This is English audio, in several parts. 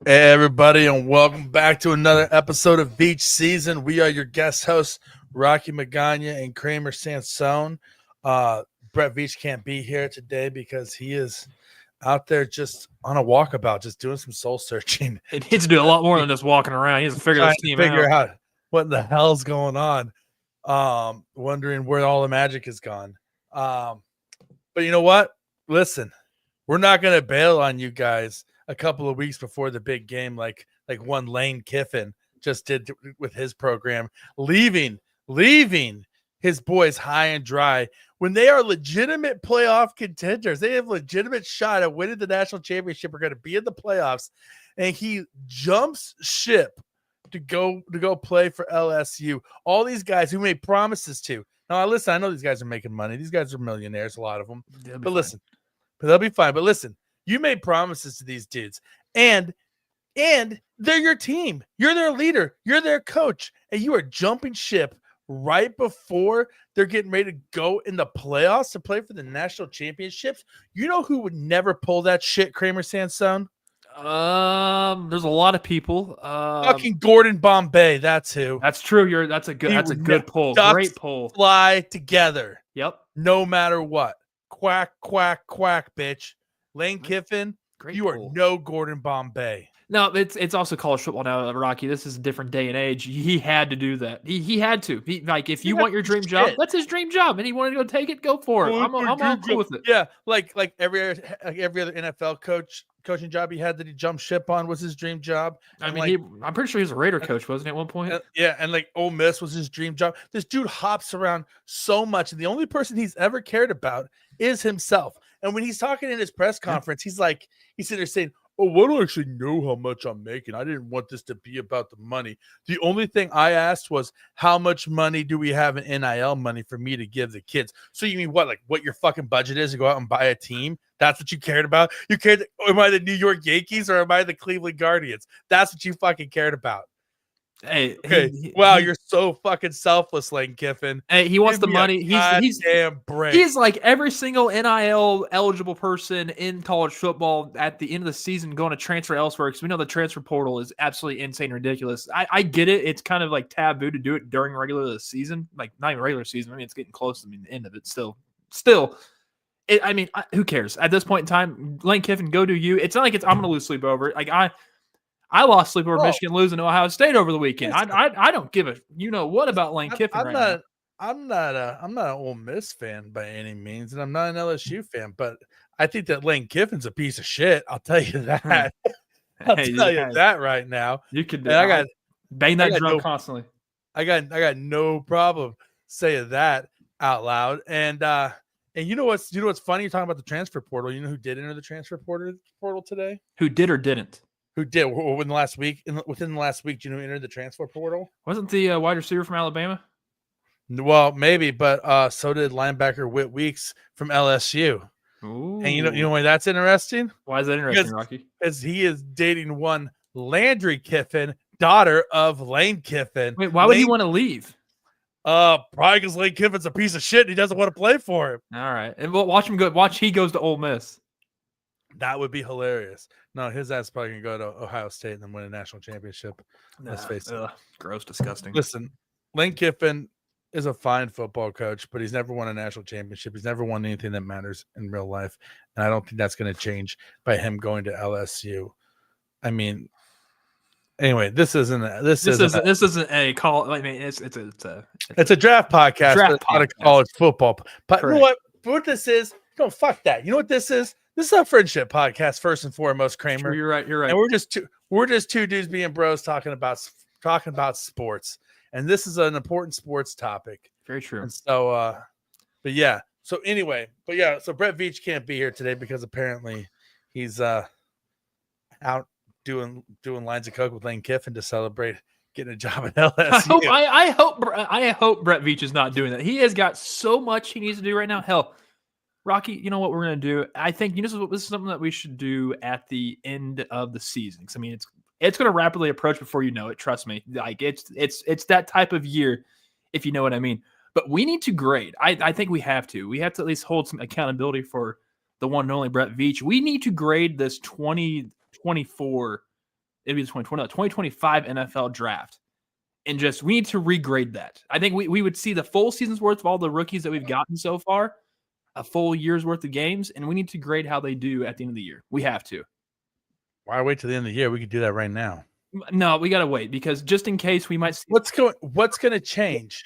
Hey everybody, and welcome back to another episode of Veach Season. We are your guest hosts, Rocky Magaña and Kramer Sansone. Brett Veach can't be here today because he is out there just on a walkabout, just doing some soul searching. He needs to do a lot more than just walking around. He needs to figure this team figure out. out what the hell's going on. Wondering where all the magic is gone. But you know what? Listen, we're not going to bail on you guys a couple of weeks before the big game, like one Lane Kiffin just did with his program, leaving his boys high and dry when they are legitimate playoff contenders. They have legitimate shot at winning the national championship. Are going to be in the playoffs, and he jumps ship to go play for LSU. All these guys who made promises to. Now, listen, I know these guys are making money. These guys are millionaires, a lot of them. But listen, they'll be fine. But listen, you made promises to these dudes, and they're your team. You're their leader. You're their coach, and you are jumping ship right before they're getting ready to go in the playoffs to play for the national championships. You know who would never pull that shit, Kramer Sansone? There's a lot of people. Fucking Gordon Bombay. That's who. That's true. That's a good pull. Great pull. Fly together. Yep. No matter what. Quack, quack, quack, bitch. Lane Kiffin, you are no Gordon Bombay. No, it's also college football now, Rocky. This is a different day and age. He had to do that. He had to. If you want your dream job, that's his dream job, and he wanted to go take it. Go for it. I'm all cool with it. Yeah, like every other NFL coaching job he had that he jumped ship on was his dream job. I'm pretty sure he was a Raider coach, wasn't he, at one point? Yeah, and like Ole Miss was his dream job. This dude hops around so much, and the only person he's ever cared about is himself. And when he's talking in his press conference, he's sitting there saying, "Oh, I don't actually know how much I'm making. I didn't want this to be about the money. The only thing I asked was, how much money do we have in NIL money for me to give the kids?" So you mean what? Like what your fucking budget is to go out and buy a team? That's what you cared about? You cared, am I the New York Yankees or am I the Cleveland Guardians? That's what you fucking cared about. Hey, okay. Wow, you're so fucking selfless, Lane Kiffin. Hey, he wants the money. He's like every single NIL eligible person in college football at the end of the season going to transfer elsewhere, because we know the transfer portal is absolutely insane and ridiculous. I get it. It's kind of like taboo to do it during regular season, like not even regular season. I mean, it's getting close to the end of it still. Who cares? At this point in time, Lane Kiffin, go do you. It's not like I'm going to lose sleep over it. Like I lost sleep over Michigan losing to Ohio State over the weekend. I don't give a what about Lane Kiffin now. I'm not an Ole Miss fan by any means, and I'm not an LSU fan, but I think that Lane Kiffin's a piece of shit. I'll tell you that. I'll tell you that right now. You could bang that drum constantly. I got no problem saying that out loud. And you know what's funny? You're talking about the transfer portal. You know who did enter the transfer portal today? Who did or didn't? Who did within the last week? Within the last week, do you know who entered the transfer portal? Wasn't the wide receiver from Alabama? Well, maybe, but so did linebacker Whit Weeks from LSU. Ooh. And you know why that's interesting? Why is that interesting, Rocky? Because he is dating one Landry Kiffin, daughter of Lane Kiffin. Wait, why would he want to leave? Probably because Lane Kiffin's a piece of shit and he doesn't want to play for him. All right, and watch him go. Watch he goes to Ole Miss. That would be hilarious. No, his ass is probably going to go to Ohio State and then win a national championship. Let's face it. Gross, disgusting. Listen, Lane Kiffin is a fine football coach, but he's never won a national championship. He's never won anything that matters in real life. And I don't think that's going to change by him going to LSU. I mean, anyway, this isn't a call. I mean, it's a draft podcast, but it's not a college football. But you know what this is? No, fuck that. You know what this is? This is a friendship podcast, first and foremost, Kramer. Sure, you're right. And we're just two dudes being bros talking about sports. And this is an important sports topic. Very true. And so So Brett Veach can't be here today because apparently he's out doing lines of coke with Lane Kiffin to celebrate getting a job at LSU. I hope Brett Veach is not doing that. He has got so much he needs to do right now. Hell, Rocky, you know what we're going to do? I think this is something that we should do at the end of the season. Because, I mean, it's going to rapidly approach before you know it. Trust me. Like it's that type of year, if you know what I mean. But we need to grade. I think we have to. We have to at least hold some accountability for the one and only Brett Veach. We need to grade this 2024 It'd be the 2025 NFL draft. And we need to regrade that. I think we would see the full season's worth of all the rookies that we've gotten so far, a full year's worth of games, and we need to grade how they do at the end of the year. We have to. Why wait till the end of the year? We could do that right now. No, we got to wait because just in case we might see. What's going to change?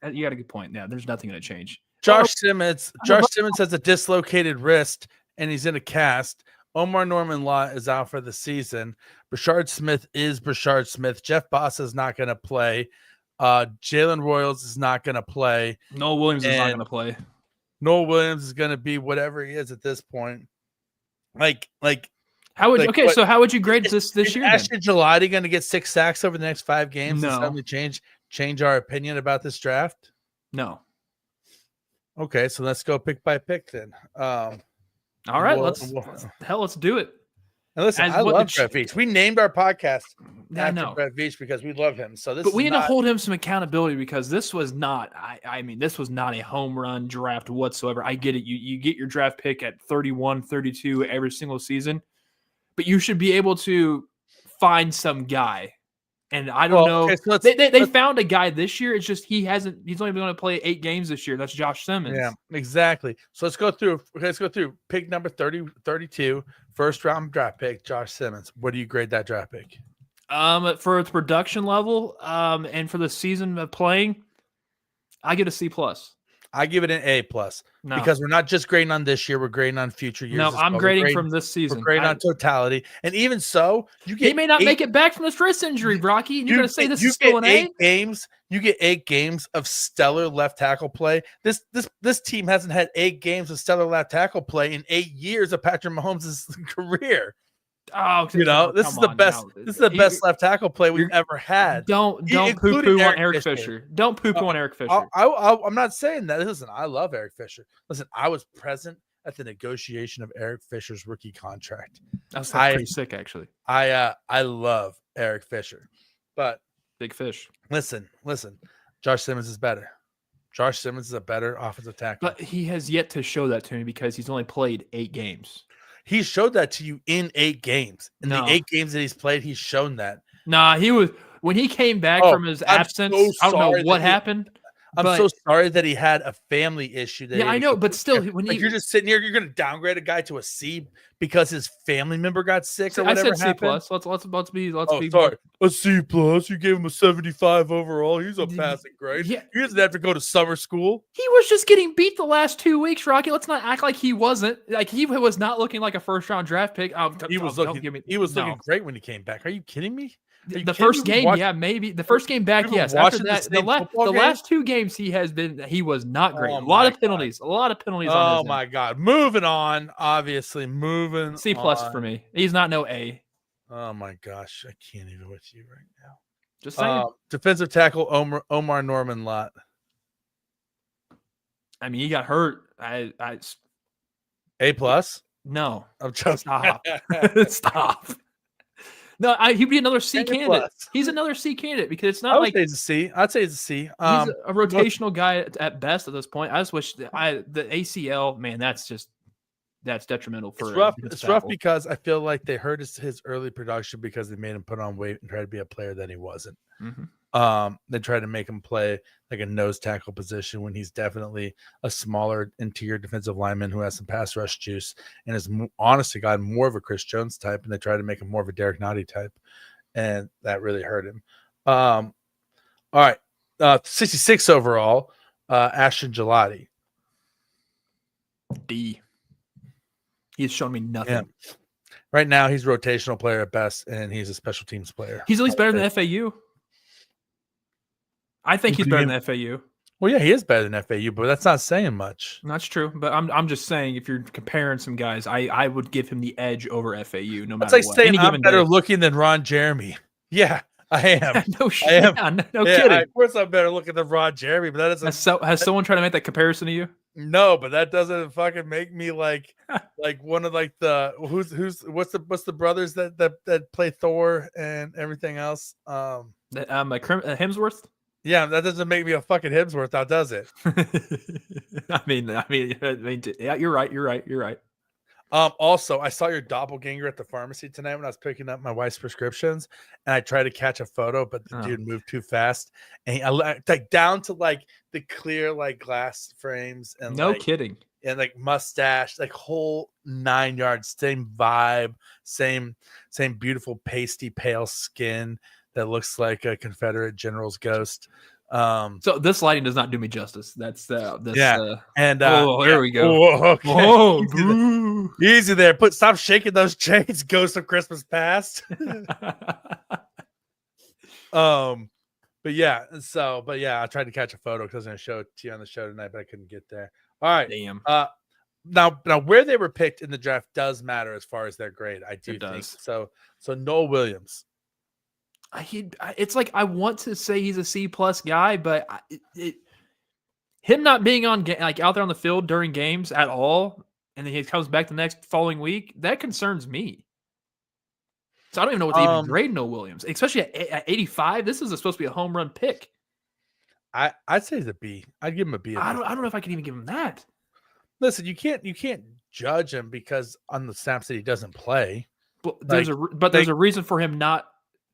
You got a good point. Yeah, there's nothing going to change. Josh Simmons has a dislocated wrist and he's in a cast. Omar Norman Lott is out for the season. Brashard Smith is Brashard Smith. Jeff Bossa is not going to play. Jalen Royals is not going to play. Noel Williams is not going to play. Noel Williams is going to be whatever he is at this point. How would so how would you grade this year? Is Ashton Gelati going to get 6 sacks over the next 5 games? No. And suddenly change our opinion about this draft? No. Okay, so let's go pick by pick then. All right, let's do it. And listen, I love Brett Veach. We named our podcast after Brett Veach because we love him. But we need to hold him some accountability because this was not. This was not a home run draft whatsoever. I get it. You get your draft pick at 31, 32 every single season, but you should be able to find some guy. And I don't know. Okay, so they found a guy this year. It's just he's only going to play 8 games this year. That's Josh Simmons. Yeah, exactly. So let's go through pick number 32, first round draft pick, Josh Simmons. What do you grade that draft pick? For its production level, and for the season of playing, I give it a C+. I give it an A+. No. Because we're not just grading on this year, we're grading on future years. No, I'm grading from this season. We're grading on totality. And even so, he may not make it back from this wrist injury, Brocky. And you're going to say this is still an A? You get 8 games of stellar left tackle play. This team hasn't had 8 games of stellar left tackle play in 8 years of Patrick Mahomes' career. Oh, this is the best. Now. This is the best left tackle play we've ever had. Don't poo-poo on Eric Fisher. Don't poo-poo on Eric Fisher. I'm not saying that. Listen, I love Eric Fisher. Listen, I was present at the negotiation of Eric Fisher's rookie contract. That's pretty sick, actually. I love Eric Fisher, but big fish. Listen. Josh Simmons is better. Josh Simmons is a better offensive tackle. But he has yet to show that to me because he's only played 8 games. He showed that to you in 8 games. In the 8 games that he's played, he's shown that. Nah, when he came back from his absence, I don't know what happened. I'm so sorry that he had a family issue. Yeah, I know, but still, you're just sitting here, you're going to downgrade a guy to a C because his family member got sick or whatever. I said C+. Let's be. Sorry, a C+. You gave him a 75 overall. He's a passing grade. Yeah. He doesn't have to go to summer school. He was just getting beat the last 2 weeks, Rocky. Let's not act like he wasn't. Like he was not looking like a first round draft pick. He was looking great when he came back. Are you kidding me? The first game, maybe. The first game back, yes. After that, the last 2 games he was not great. A lot of penalties on his end. Oh my God. Moving on, obviously. C+ for me. He's not no A. Oh my gosh. I can't even with you right now. Just saying. Defensive tackle Omar Norman Lott. I mean, he got hurt. A+? No. I'm just Stop. No, he'd be another C candidate. He's another C candidate because it's not like it's a C. I'd say it's a C. He's a rotational guy at best at this point. I just wish the ACL, man, that's detrimental for. It's rough because I feel like they hurt his early production because they made him put on weight and try to be a player that he wasn't. Mm-hmm. They tried to make him play like a nose tackle position when he's definitely a smaller interior defensive lineman who has some pass rush juice and is honestly got more of a Chris Jones type, and they tried to make him more of a Derek Nottie type, and that really hurt him. All right, 66 overall, Ashton Gelati. D. He's shown me nothing. Yeah. Right now, he's a rotational player at best, and he's a special teams player. He's at least better than FAU. I think he's better than FAU. Well, yeah, he is better than FAU, but that's not saying much. That's true, but I'm just saying if you're comparing some guys, I would give him the edge over FAU no matter what. It's like saying I'm better looking than Ron Jeremy. Yeah, I am. No shit. I am. No kidding. Of course, I'm better looking than Ron Jeremy, but that doesn't. Has someone tried to make that comparison to you? No, but that doesn't fucking make me like one of like the what's the brothers that play Thor and everything else. Hemsworth. Yeah, that doesn't make me a fucking Hemsworth, now does it? I mean, yeah, you're right. Also, I saw your doppelganger at the pharmacy tonight when I was picking up my wife's prescriptions, and I tried to catch a photo, but the dude moved too fast, and like down to like the clear like glass frames and No kidding. And like mustache, like whole 9 yards, same vibe, same beautiful pasty pale skin that looks like a Confederate general's ghost. So this lighting does not do me justice. That's this. Yeah, and there we go. Whoa, okay. Oh, easy there. Stop shaking those chains, Ghost of Christmas Past. But yeah, I tried to catch a photo because I was going to show it to you on the show tonight, but I couldn't get there. All right. Damn. Now where they were picked in the draft does matter as far as their grade. I do think so. So Noel Williams. It's like I want to say he's a C+ guy, but him not being on like out there on the field during games at all, and then he comes back the next following week, that concerns me. So I don't even know what to even grade Noel Williams, especially at 85. This is supposed to be a home run pick. I'd say he's a B. I'd give him a B. I don't know if I can even give him that. Listen, you can't judge him because on the snaps that he doesn't play. But there's a reason for him not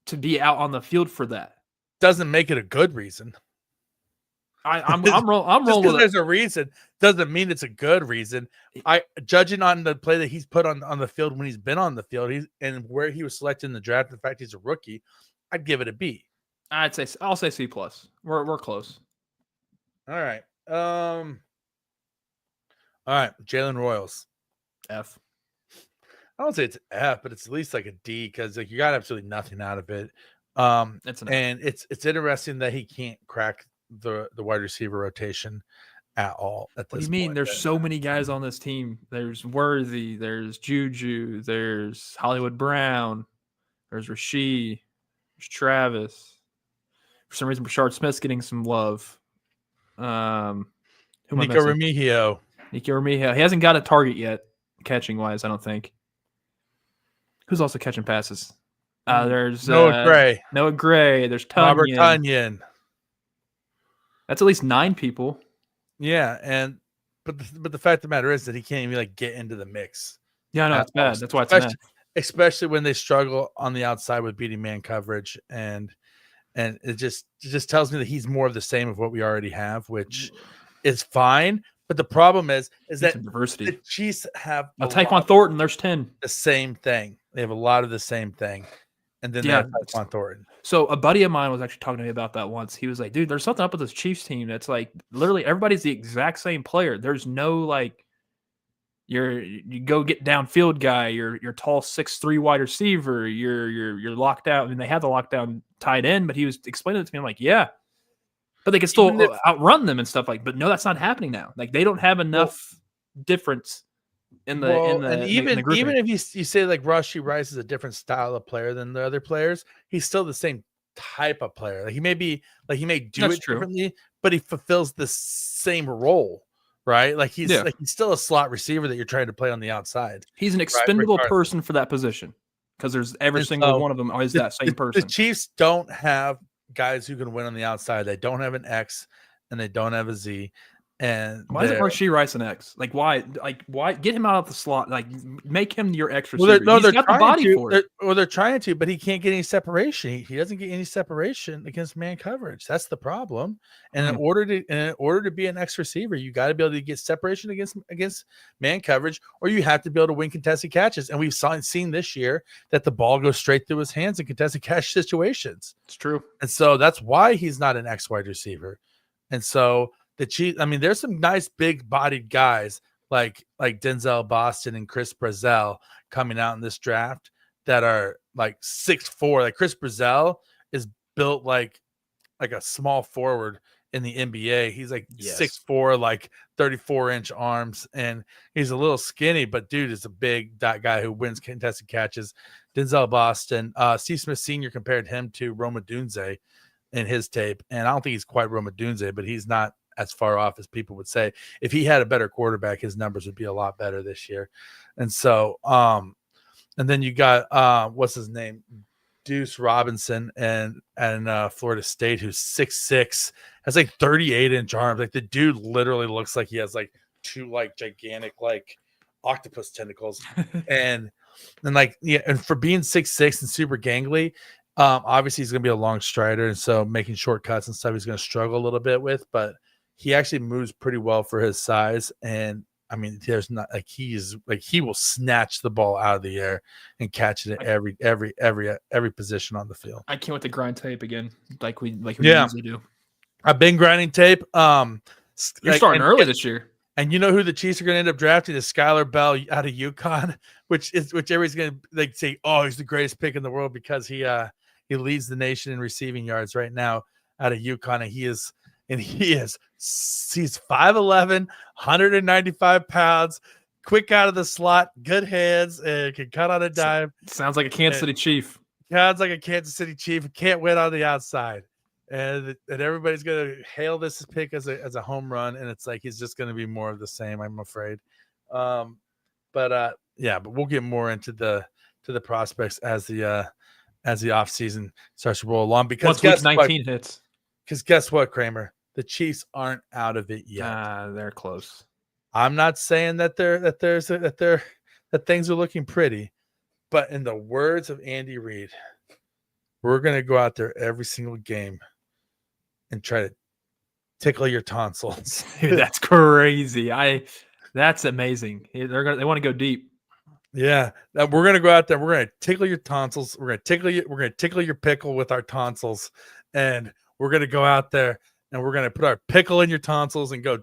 to be out on the field for that. Doesn't make it a good reason. I'm rolling with it. There's a reason doesn't mean it's a good reason. Judging on the play that he's put on the field when he's been on the field, and where he was selected in the draft, the fact he's a rookie, I'd give it a B. I'll say C+. We're close. All right. All right. Jalen Royals. F. I don't say it's F, but it's at least like a D because like you got absolutely nothing out of it. It's interesting that he can't crack the wide receiver rotation at all. What do you mean? There's so many guys on this team. There's Worthy, there's Juju, there's Hollywood Brown, there's Rasheed, there's Travis. For some reason, Brashard Smith's getting some love. Nico Remigio. He hasn't got a target yet, catching wise, I don't think. Who's also catching passes? There's Noah Gray. There's Tunyon. Robert Tunyon. That's at least 9 people. Yeah, but the fact of the matter is that he can't even like get into the mix. Yeah, no, it's bad. That's why it's especially when they struggle on the outside with beating man coverage, and it just tells me that he's more of the same of what we already have, which is fine. But the problem is that diversity. The Chiefs have Tyquan Thornton. There's 10. The same thing. They have a lot of the same thing. And then they have Tyquan Thornton. So a buddy of mine was actually talking to me about that once. He was like, dude, there's something up with this Chiefs team that's like literally everybody's the exact same player. There's no like you go get downfield guy, you're tall 6'3" wide receiver, you're locked out. I mean, they have the lockdown tight end, but he was explaining it to me. I'm like, yeah. But they can still outrun them and stuff like. But no, that's not happening now. Like they don't have enough difference in the even if you say like Rashee Rice is a different style of player than the other players, he's still the same type of player. Like he may do it differently, but he fulfills the same role, right? Like he's still a slot receiver that you're trying to play on the outside. He's an expendable person for that position because there's every single one of them is that same person. The Chiefs don't have guys who can win on the outside. They don't have an X and they don't have a Z. And why isn't Rashee Rice an X? Like why get him out of the slot? Like make him your X receiver. He's got the body for it. They're trying to, but he can't get any separation. He doesn't get any separation against man coverage. That's the problem. And in order to be an X receiver, you got to be able to get separation against man coverage, or you have to be able to win contested catches. And we've seen this year that the ball goes straight through his hands in contested catch situations. It's true. And so that's why he's not an X wide receiver. And so the Chiefs, I mean, there's some nice big-bodied guys like Denzel Boston and Chris Brazzell coming out in this draft that are like 6'4". Like Chris Brazzell is built like a small forward in the NBA. He's like 6'4", like 34-inch arms, and he's a little skinny, but dude is a big guy who wins contested catches. Denzel Boston, Steve Smith Sr. compared him to Rome Odunze in his tape, and I don't think he's quite Rome Odunze, but he's not as far off as people would say. If he had a better quarterback, his numbers would be a lot better this year. And so, and then you got what's his name, Deuce Robinson, and Florida State, who's 6'6", has like 38-inch arms. Like the dude literally looks like he has like two like gigantic like octopus tentacles, and like and for being 6'6" and super gangly, obviously he's gonna be a long strider, and so making shortcuts and stuff he's gonna struggle a little bit with, but he actually moves pretty well for his size. And I mean, there's not like he will snatch the ball out of the air and catch it at every position on the field. I can't wait to grind tape again, like we usually do. I've been grinding tape. You're starting early this year. And you know who the Chiefs are going to end up drafting is Skylar Bell out of UConn, which everybody's going to say, oh, he's the greatest pick in the world because he leads the nation in receiving yards right now out of UConn, and he's 5'11", 195 pounds, quick out of the slot, good hands, and can cut on a dime. Sounds like a Kansas City Chief. Sounds like a Kansas City Chief. Can't win on the outside. And everybody's gonna hail this pick as a home run, and it's like he's just gonna be more of the same, I'm afraid. But we'll get more into the prospects as the off season starts to roll along. Because once week 19 hits. Because guess what, Kramer? The Chiefs aren't out of it yet. They're close. I'm not saying that things are looking pretty, but in the words of Andy Reid, we're gonna go out there every single game and try to tickle your tonsils. Dude, that's crazy. That's amazing. They want to go deep. Yeah, we're gonna go out there. We're gonna tickle your tonsils. We're gonna tickle your pickle with our tonsils, and we're gonna go out there and we're gonna put our pickle in your tonsils and go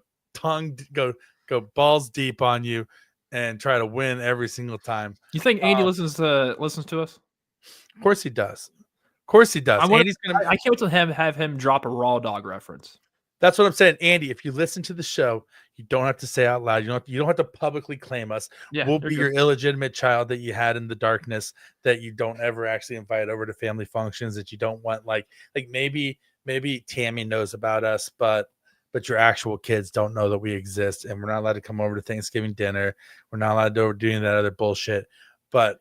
balls deep on you and try to win every single time. You think Andy listens to us? Of course he does. I can't wait to have him drop a Raw Dog reference. That's what I'm saying, Andy. If you listen to the show, you don't have to say out loud. You don't have to publicly claim us. Yeah, we'll be your illegitimate child that you had in the darkness that you don't ever actually invite over to family functions, that you don't want. Like maybe Tammy knows about us, but your actual kids don't know that we exist, and we're not allowed to come over to Thanksgiving dinner. We're not allowed to do that other bullshit. But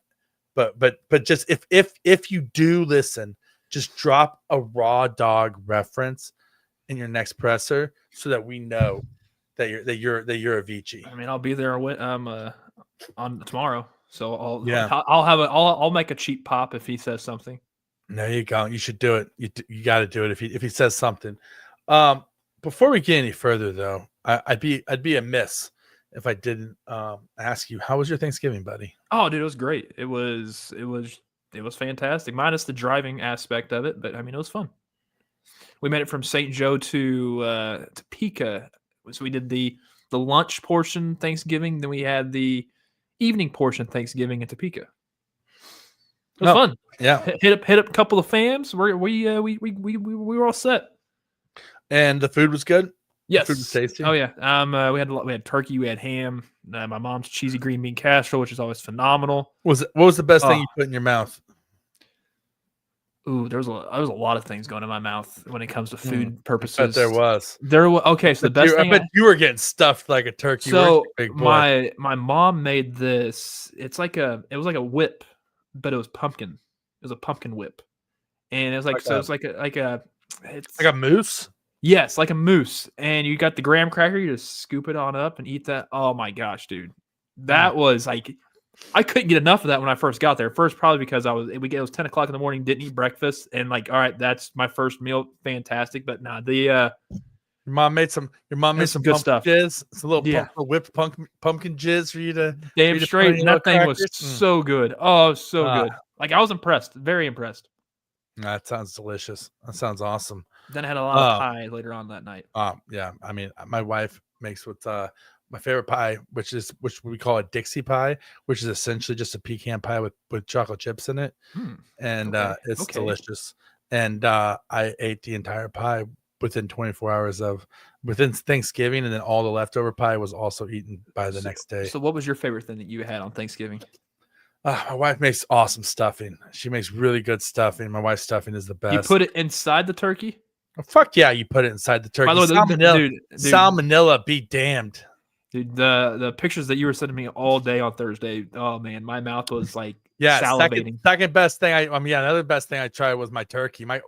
just if you do listen, just drop a Raw Dog reference in your next presser so that we know that you're a Veach. I mean, I'll be there on tomorrow, so I'll make a cheap pop if he says something. There you go. You should do it. You got to do it if he says something. Before we get any further, though, I'd be amiss if I didn't ask you, how was your Thanksgiving, buddy? Oh, dude, it was great. It was fantastic, minus the driving aspect of it, but I mean, it was fun. We made it from St. Joe to Topeka. So we did the lunch portion Thanksgiving, then we had the evening portion Thanksgiving in Topeka. It was fun. Yeah, hit up a couple of fams. We were all set. And the food was good. Yes. The food was tasty. Oh yeah. We had turkey. We had ham. My mom's cheesy green bean casserole, which is always phenomenal. What was the best thing you put in your mouth? Ooh, there was a lot of things going in my mouth when it comes to food purposes. But there was. Okay, so the best thing. I bet you were getting stuffed like a turkey. So my mom made this. It was like a whip, but it was pumpkin. It was a pumpkin whip, and it was it's like a mousse. Yes, like a mousse. And you got the graham cracker. You just scoop it on up and eat that. Oh my gosh, dude, that was like. I couldn't get enough of that when I first got there. First, probably because it was 10 o'clock in the morning, didn't eat breakfast, and all right, that's my first meal. Fantastic. But your mom made some good stuff. Jizz. It's a little whipped pumpkin jizz for you to damn straight. And that thing was so good. Oh, so good. I was impressed. Very impressed. That sounds delicious. That sounds awesome. Then I had a lot of pie later on that night. Yeah. I mean, my wife makes what's my favorite pie, which we call a Dixie pie, which is essentially just a pecan pie with chocolate chips in it. And it's delicious. And I ate the entire pie within 24 hours within Thanksgiving, and then all the leftover pie was also eaten by the next day. So what was your favorite thing that you had on Thanksgiving? My wife makes awesome stuffing. She makes really good stuffing. My wife's stuffing is the best. You put it inside the turkey? Oh, fuck yeah, you put it inside the turkey. By the way, salmonella be damned. Dude, the pictures that you were sending me all day on Thursday, oh man, my mouth was salivating. Second best thing another best thing I tried was my turkey. My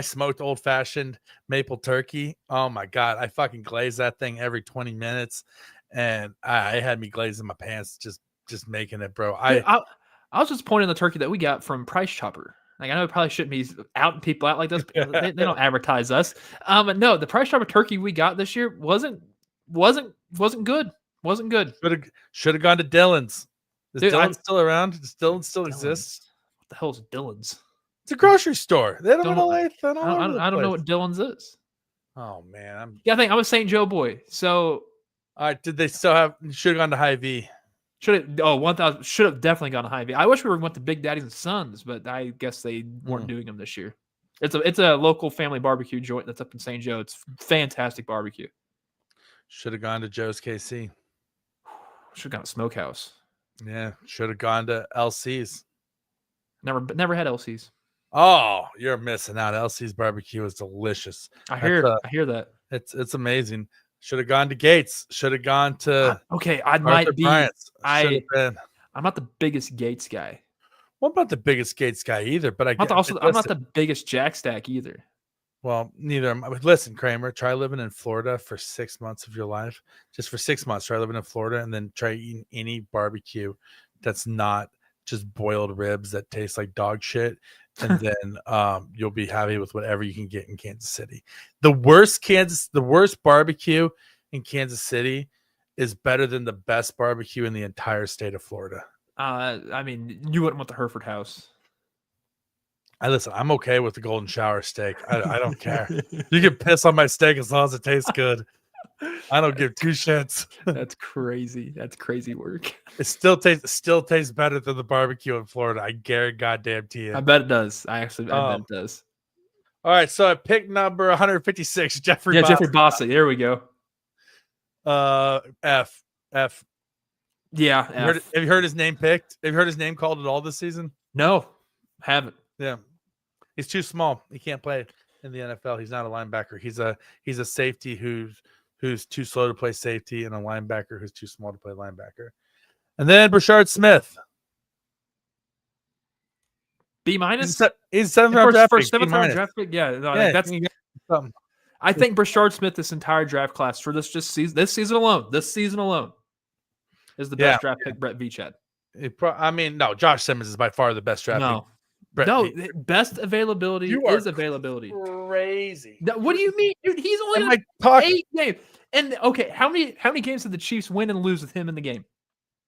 smoked old fashioned maple turkey. Oh my god, I fucking glaze that thing every 20 minutes, and I had me glazing my pants just making it, bro. Dude, I was just pointing the turkey that we got from Price Chopper. Like, I know it probably shouldn't be outing people out like this. They don't advertise us. No, the Price Chopper turkey we got this year wasn't good. Wasn't good. Should have gone to Dylan's. Is Dude, Dylan still around? Does Dylan still Dylan's. exist? What the hell is Dylan's? It's a grocery store. They don't know I don't know what Dylan's is. Oh man, I think I'm a St. Joe boy. So, all right. Did they still have? Should have gone to Hy-Vee. Should have definitely gone to Hy-Vee. I wish we went to Big Daddy's and Sons, but I guess they weren't doing them this year. It's a local family barbecue joint that's up in St. Joe. It's fantastic barbecue. Should have gone to Joe's KC. Should have gone to Smokehouse. Yeah, should have gone to LC's. Never had LC's. Oh, you're missing out. LC's barbecue is delicious. I hear that. It's amazing. Should have gone to Gates. Should have gone to I might be. Bryant's. I'm not the biggest Gates guy. Well, I'm not the biggest Gates guy either, but I'm not the biggest Jack Stack either. Well, neither am I. Listen, Kramer, try living in Florida for 6 months of your life. Just for 6 months, try living in Florida and then try eating any barbecue that's not just boiled ribs that taste like dog shit. And then you'll be happy with whatever you can get in Kansas City. The worst barbecue in Kansas City is better than the best barbecue in the entire state of Florida. I mean, you wouldn't want the Hereford House. Listen, I'm okay with the golden shower steak. I don't care. You can piss on my steak as long as it tastes good. I don't give two shits. That's crazy. That's crazy work. It still tastes better than the barbecue in Florida. I guarantee goddamn to you. I bet it does. I bet it does. All right, so at pick number 156, Jeffrey. Yeah, Jeffrey Bossett. There we go. F. Yeah. Have you heard his name picked? Have you heard his name called at all this season? No, haven't. Yeah, he's too small. He can't play in the NFL. He's not a linebacker. He's a safety who's too slow to play safety, and a linebacker who's too small to play linebacker. And then Brashard Smith. B-. He's 7th round draft pick. 7th round draft pick. Yeah, no, that's something. I think Brashard Smith this entire draft class for this season alone is the best draft pick Brett Veach had. No, Josh Simmons is by far the best draft pick. Best availability is availability. Crazy. What do you mean, dude? He's only on 8 games. And okay, how many games did the Chiefs win and lose with him in the game?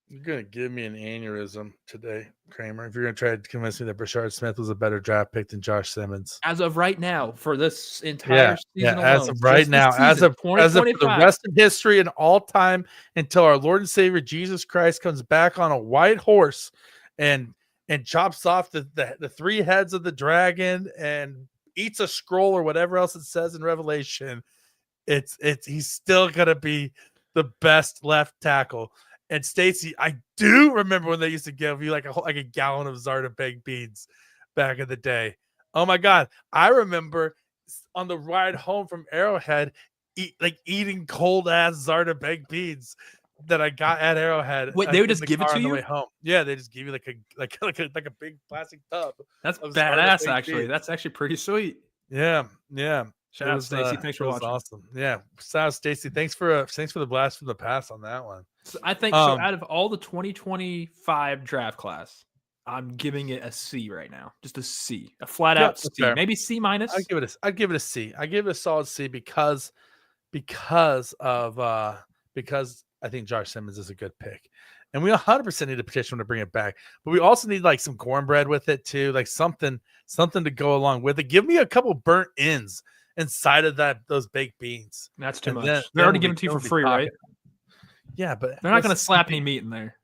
You're gonna give me an aneurysm today, Kramer. If you're gonna try to convince me that Brashard Smith was a better draft pick than Josh Simmons, as of right now, for this entire season, as of right now, as of the rest of history and all time, until our Lord and Savior Jesus Christ comes back on a white horse and chops off the 3 heads of the dragon and eats a scroll or whatever else it says in Revelation. He's still gonna be the best left tackle. And Stacy, I do remember when they used to give you like a gallon of Zarda baked beans back in the day. Oh my God. I remember on the ride home from Arrowhead, eating cold ass Zarda baked beans that I got at Arrowhead. Wait, they would just give it to you? On the way home. Yeah, they just give you like a big plastic tub. That's badass, actually. Beans. That's actually pretty sweet. Yeah. Shout out, Stacy. Thanks for watching. Awesome. Yeah. Shout out, Stacy. Thanks for the blast from the past on that one. So I think so. Out of all the 2025 draft class, I'm giving it a C right now. Just a C, a flat out C, fair. Maybe C-. I'd give it a C. I give it a solid C because I think Josh Simmons is a good pick, and we 100% need a petition to bring it back. But we also need like some cornbread with it too, like something to go along with it. Give me a couple burnt ends inside of those baked beans. That's too much. They're already giving it to you for free, right? Yeah, but they're not going to slap any meat in there.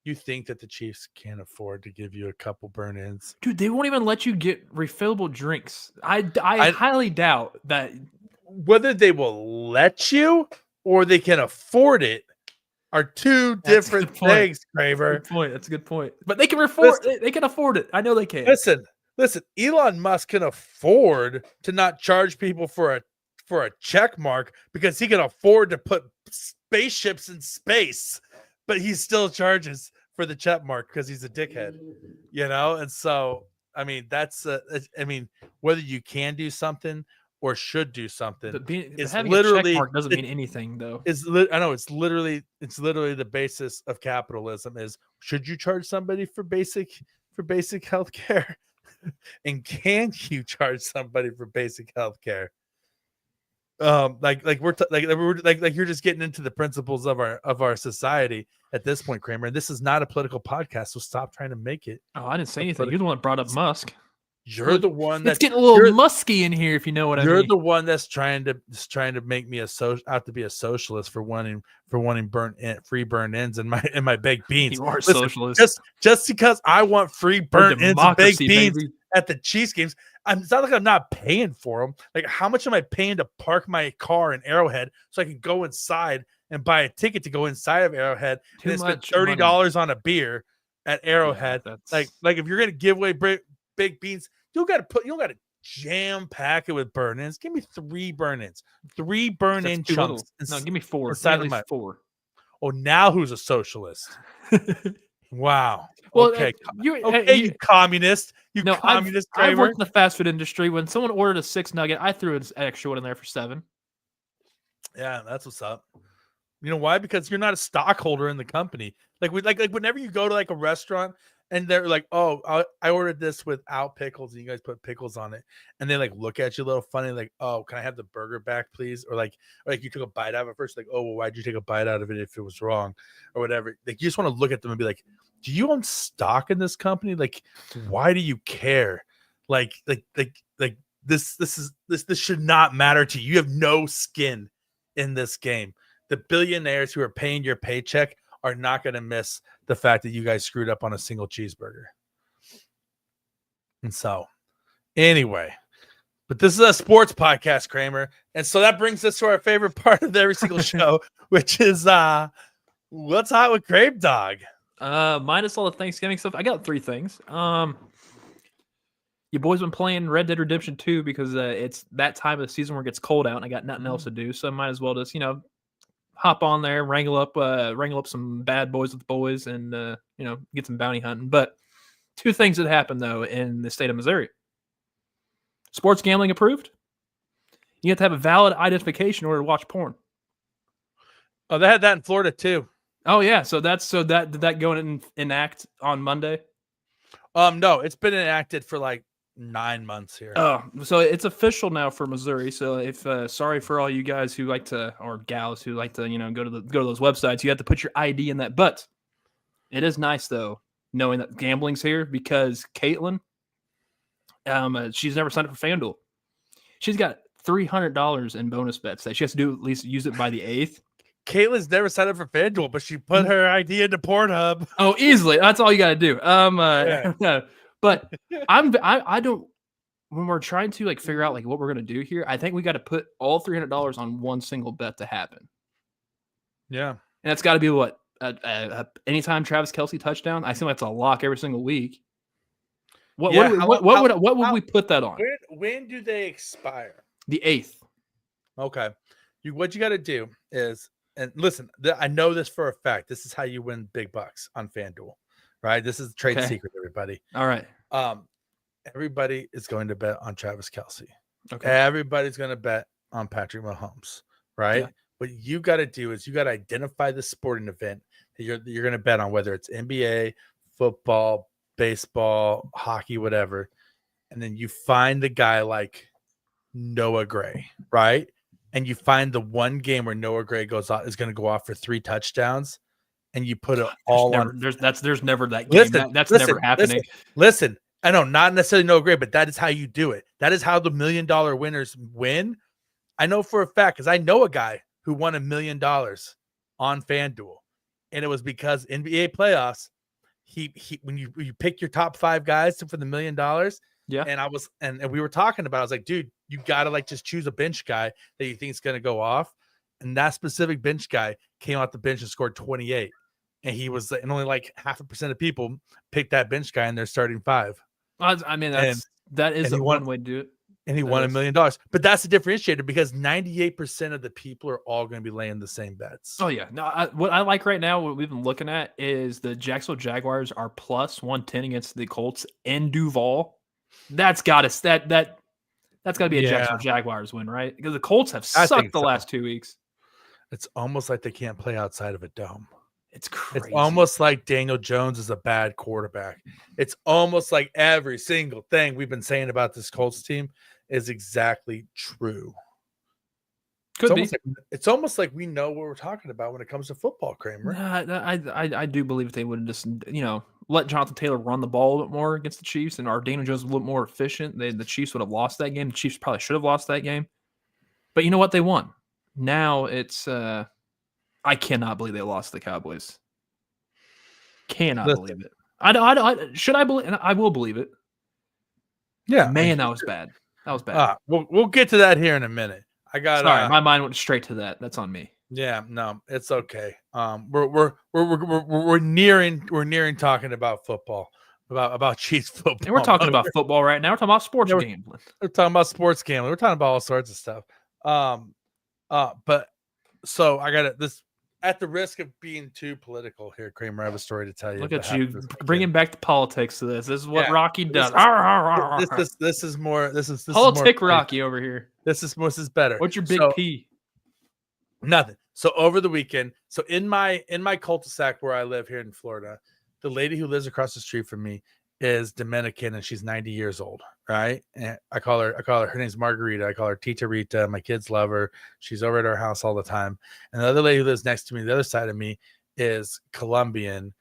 You think that the Chiefs can't afford to give you a couple burn ends? Dude, they won't even let you get refillable drinks. I highly doubt that. Whether they will let you or they can afford it are two different things, Kramer. That's a good point. But they can afford it. I know they can. Listen, Elon Musk can afford to not charge people for a check mark because he can afford to put spaceships in space, but he still charges for the check mark because he's a dickhead, And so, I mean, whether you can do something or should do something. But It's having a check literally mark doesn't mean anything, though. I know it's literally the basis of capitalism. Is should you charge somebody for basic healthcare, and can you charge somebody for basic healthcare? Like you're just getting into the principles of our society at this point, Kramer. This is not a political podcast, so stop trying to make it. Oh, I didn't say anything. You're the one that brought up Musk. You're the one that's getting a little musky in here, if you know what I mean. You're the one that's trying to make me out to be a socialist for wanting free burn ends in my baked beans. You are a socialist. Just because I want free burn ends and baked beans baby. At the Chiefs games, it's not like I'm not paying for them. Like, how much am I paying to park my car in Arrowhead so I can go inside and buy a ticket to go inside of Arrowhead and spend $30 on a beer at Arrowhead? Yeah, like if you're gonna give away baked beans, you got to jam pack it with burn-ins. Give me 3 burn-ins, 3 burn-in chunks. No, give me 4. Inside of my 4. Oh, now who's a socialist? Wow. Well, okay, you communist. Communist. I've worked in the fast food industry. When someone ordered a 6 nugget, I threw an extra one in there for 7. Yeah, that's what's up. You know why? Because you're not a stockholder in the company. Like whenever you go to like a restaurant and they're like, "Oh, I ordered this without pickles, and you guys put pickles on it," and they like look at you a little funny, like, "Oh, can I have the burger back, please?" Or like you took a bite out of it first, like, "Oh, well, why'd you take a bite out of it if it was wrong, or whatever?" Like, you just want to look at them and be like, "Do you own stock in this company? Like, why do you care? Like this should not matter to you. You have no skin in this game. The billionaires who are paying your paycheck are not going to miss the fact that you guys screwed up on a single cheeseburger." And so, anyway, but this is a sports podcast, Kramer. And so that brings us to our favorite part of every single show, which is what's hot with Krame Dog? Minus all the Thanksgiving stuff, I got 3 things. Your boys been playing Red Dead Redemption 2 because it's that time of the season where it gets cold out and I got nothing else to do. So I might as well just, hop on there, wrangle up some bad boys with the boys and, get some bounty hunting. But 2 things that happened, though, in the state of Missouri. Sports gambling approved. You have to have a valid identification in order to watch porn. Oh, they had that in Florida, too. Oh, yeah. So did that go in enact on Monday? No, it's been enacted for like 9 months here. Oh, so it's official now for Missouri. So if sorry for all you guys who like to, or gals who like to, go to those websites, you have to put your ID in that. But it is nice though knowing that gambling's here because Caitlin, she's never signed up for FanDuel. She's got $300 in bonus bets that she has to do at least use it by the 8th. Caitlin's never signed up for FanDuel, but she put her ID into Pornhub. Oh, easily. That's all you got to do. Yeah. But I don't. When we're trying to figure out what we're gonna do here, I think we got to put all $300 on one single bet to happen. Yeah, and that's got to be what anytime Travis Kelce touchdown. I think that's a lock every single week. What would we put that on? When do they expire? The 8th. Okay. What you got to do is, and listen, I know this for a fact. This is how you win big bucks on FanDuel. Right, this is the trade secret, everybody. All right, everybody is going to bet on Travis Kelce. Okay, everybody's going to bet on Patrick Mahomes. Right, yeah. What you got to do is you got to identify the sporting event that you're going to bet on, whether it's NBA, football, baseball, hockey, whatever, and then you find the guy like Noah Gray, right? And you find the one game where Noah Gray is going to go off for 3 touchdowns. And you put it all on. There's never that game. That's never happening. Listen, I know not necessarily no great, but that is how you do it. That is how the $1 million winners win. I know for a fact because I know a guy who won $1 million on FanDuel, and it was because NBA playoffs. He when you pick your top 5 guys for the $1 million. Yeah, and we were talking about. I was like, dude, you gotta just choose a bench guy that you think is gonna go off, and that specific bench guy came off the bench and scored 28. And he was, and only 0.5% of people picked that bench guy in their starting 5. I mean, that is one way to do it. And he won $1 million. But that's the differentiator because 98% of the people are all going to be laying the same bets. Oh yeah, no. What I like right now, what we've been looking at is the Jacksonville Jaguars are plus 110 against the Colts in Duval. That's got us. That's That's got to be a Jacksonville Jaguars win, right? Because the Colts have sucked the last 2 weeks. It's almost like they can't play outside of a dome. It's crazy. It's almost like Daniel Jones is a bad quarterback. It's almost like every single thing we've been saying about this Colts team is exactly true. It's almost like we know what we're talking about when it comes to football, Kramer. I do believe if they would have just, let Jonathan Taylor run the ball a bit more against the Chiefs and our Daniel Jones a little more efficient, the Chiefs would have lost that game. The Chiefs probably should have lost that game. But you know what? They won. Now it's I cannot believe they lost to the Cowboys. Cannot believe it. Should I believe? I will believe it. Yeah, man, that was bad. That was bad. We'll get to that here in a minute. Sorry, my mind went straight to that. That's on me. Yeah, no, it's okay. We're nearing talking about football, about Chiefs football. And we're talking about football right now. We're talking about sports gambling. We're talking about sports gambling. We're talking about all sorts of stuff. But so I got this. At the risk of being too political here, Kramer, I have a story to tell you. Look at you bringing back the politics to this. This is what Rocky does. This is more. This is politic Rocky over here. This is better. What's your big P? Nothing. So over the weekend, so in my cul-de-sac where I live here in Florida, the lady who lives across the street from me is Dominican and she's 90 years old, right? And I call her name's Margarita. I call her Tita Rita. My kids love her. She's over at our house all the time. And the other lady who lives next to me, the other side of me, is Colombian.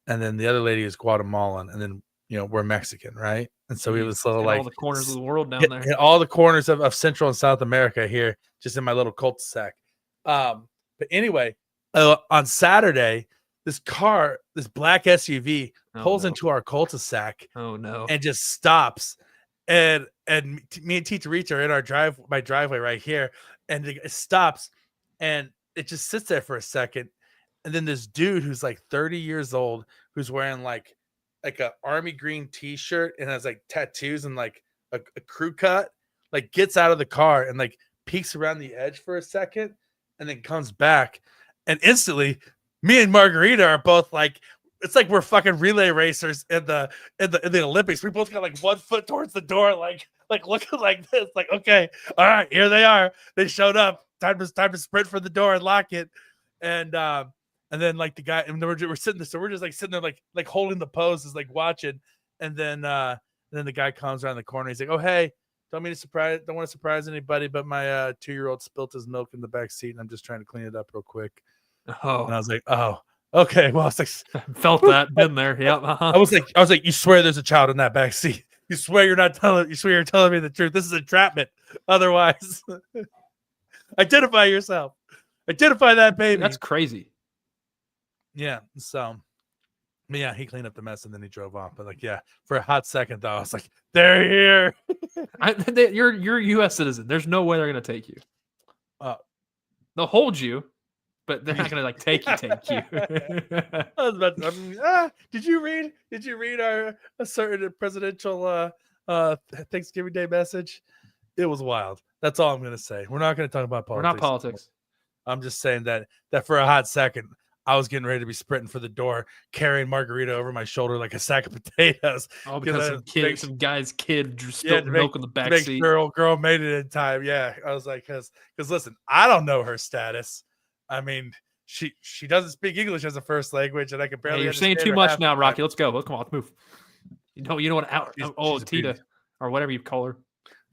And then the other lady is Guatemalan. And then, we're Mexican, right? And so we have this little all the corners of the world down there. All the corners of Central and South America here, just in my little cul-de-sac. But anyway, on Saturday, this black SUV pulls into our cul-de-sac. Oh no! And just stops, and me and Tita Rita are in my driveway right here, and it stops, and it just sits there for a second, and then this dude who's like 30 years old, who's wearing like a army green T-shirt and has like tattoos and like a crew cut, like gets out of the car and like peeks around the edge for a second, and then comes back, and instantly. Me and Margarita are both like, it's like we're fucking relay racers in the Olympics. We both got like 1 foot towards the door, like looking like this. Like, okay, all right, here they are. They showed up. Time to sprint for the door and lock it. And then like the guy, and we're sitting there, so we're just like sitting there like holding the poses, like watching. And then the guy comes around the corner. He's like, oh hey, don't want to surprise anybody, but my 2-year-old spilt his milk in the back seat, and I'm just trying to clean it up real quick. Oh, and I was like, oh, okay. Well, I was like, felt that, been there. Yep. I was like, you swear there's a child in that back seat. You swear you're telling me the truth. This is entrapment. Otherwise, identify yourself. Identify that baby. That's crazy. Yeah. So, yeah, he cleaned up the mess and then he drove off. But like, yeah, for a hot second though, I was like, they're here. You're a U.S. citizen. There's no way they're gonna take you. They'll hold you. But they're not gonna take you. I was about to, did you read our a certain presidential Thanksgiving Day message? It was wild. That's all I'm gonna say. We're not gonna talk about politics. We're not politics. I'm just saying that for a hot second, I was getting ready to be sprinting for the door, carrying Margarita over my shoulder like a sack of potatoes. Oh, because some guy's kid just spilled milk in the back seat. Girl made it in time. Yeah, I was like, because listen, I don't know her status. I mean, she doesn't speak English as a first language, and I can barely. Hey, you're saying too much now, Rocky. Let's go. Come on, let's move. You know what? Tita, or whatever you call her.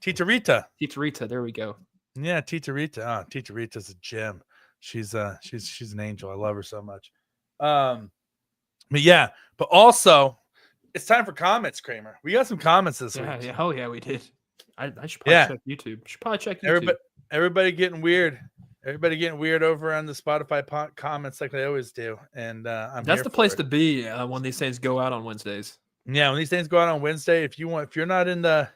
Tita Rita. Tita Rita. There we go. Yeah, Tita Rita. Tita Rita's a gem. She's an angel. I love her so much. But also, it's time for comments, Kramer. We got some comments this week. Yeah. Oh yeah, we did. I should probably check YouTube. Should probably check YouTube. Everybody getting weird. Everybody getting weird over on the Spotify comments like they always do, and that's the place to be when these things go out on Wednesdays. Yeah, when these things go out on Wednesday, if you're not in the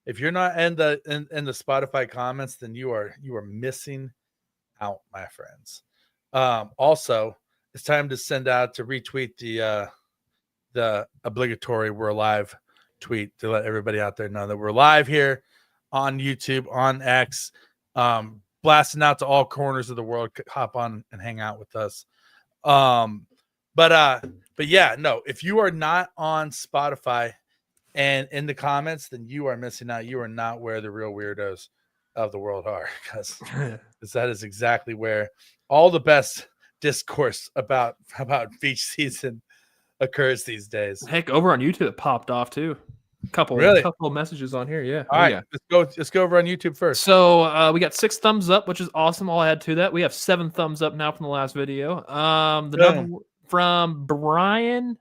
Spotify comments, then you are missing out, my friends. Also, it's time to send out to retweet the obligatory "We're Live" tweet to let everybody out there know that we're live here on YouTube, on X. Blasting out to all corners of the world. Hop on and hang out with us. But yeah, no, if you are not on Spotify, and in the comments, then you are missing out. You are not where the real weirdos of the world are, because that is exactly where all the best discourse about Veach season occurs these days. Heck, over on YouTube, it popped off too. Couple of messages on here. Yeah. All right. Let's go over on YouTube first. So we got 6 thumbs up, which is awesome. I'll add to that. We have 7 thumbs up now from the last video. The number from Brian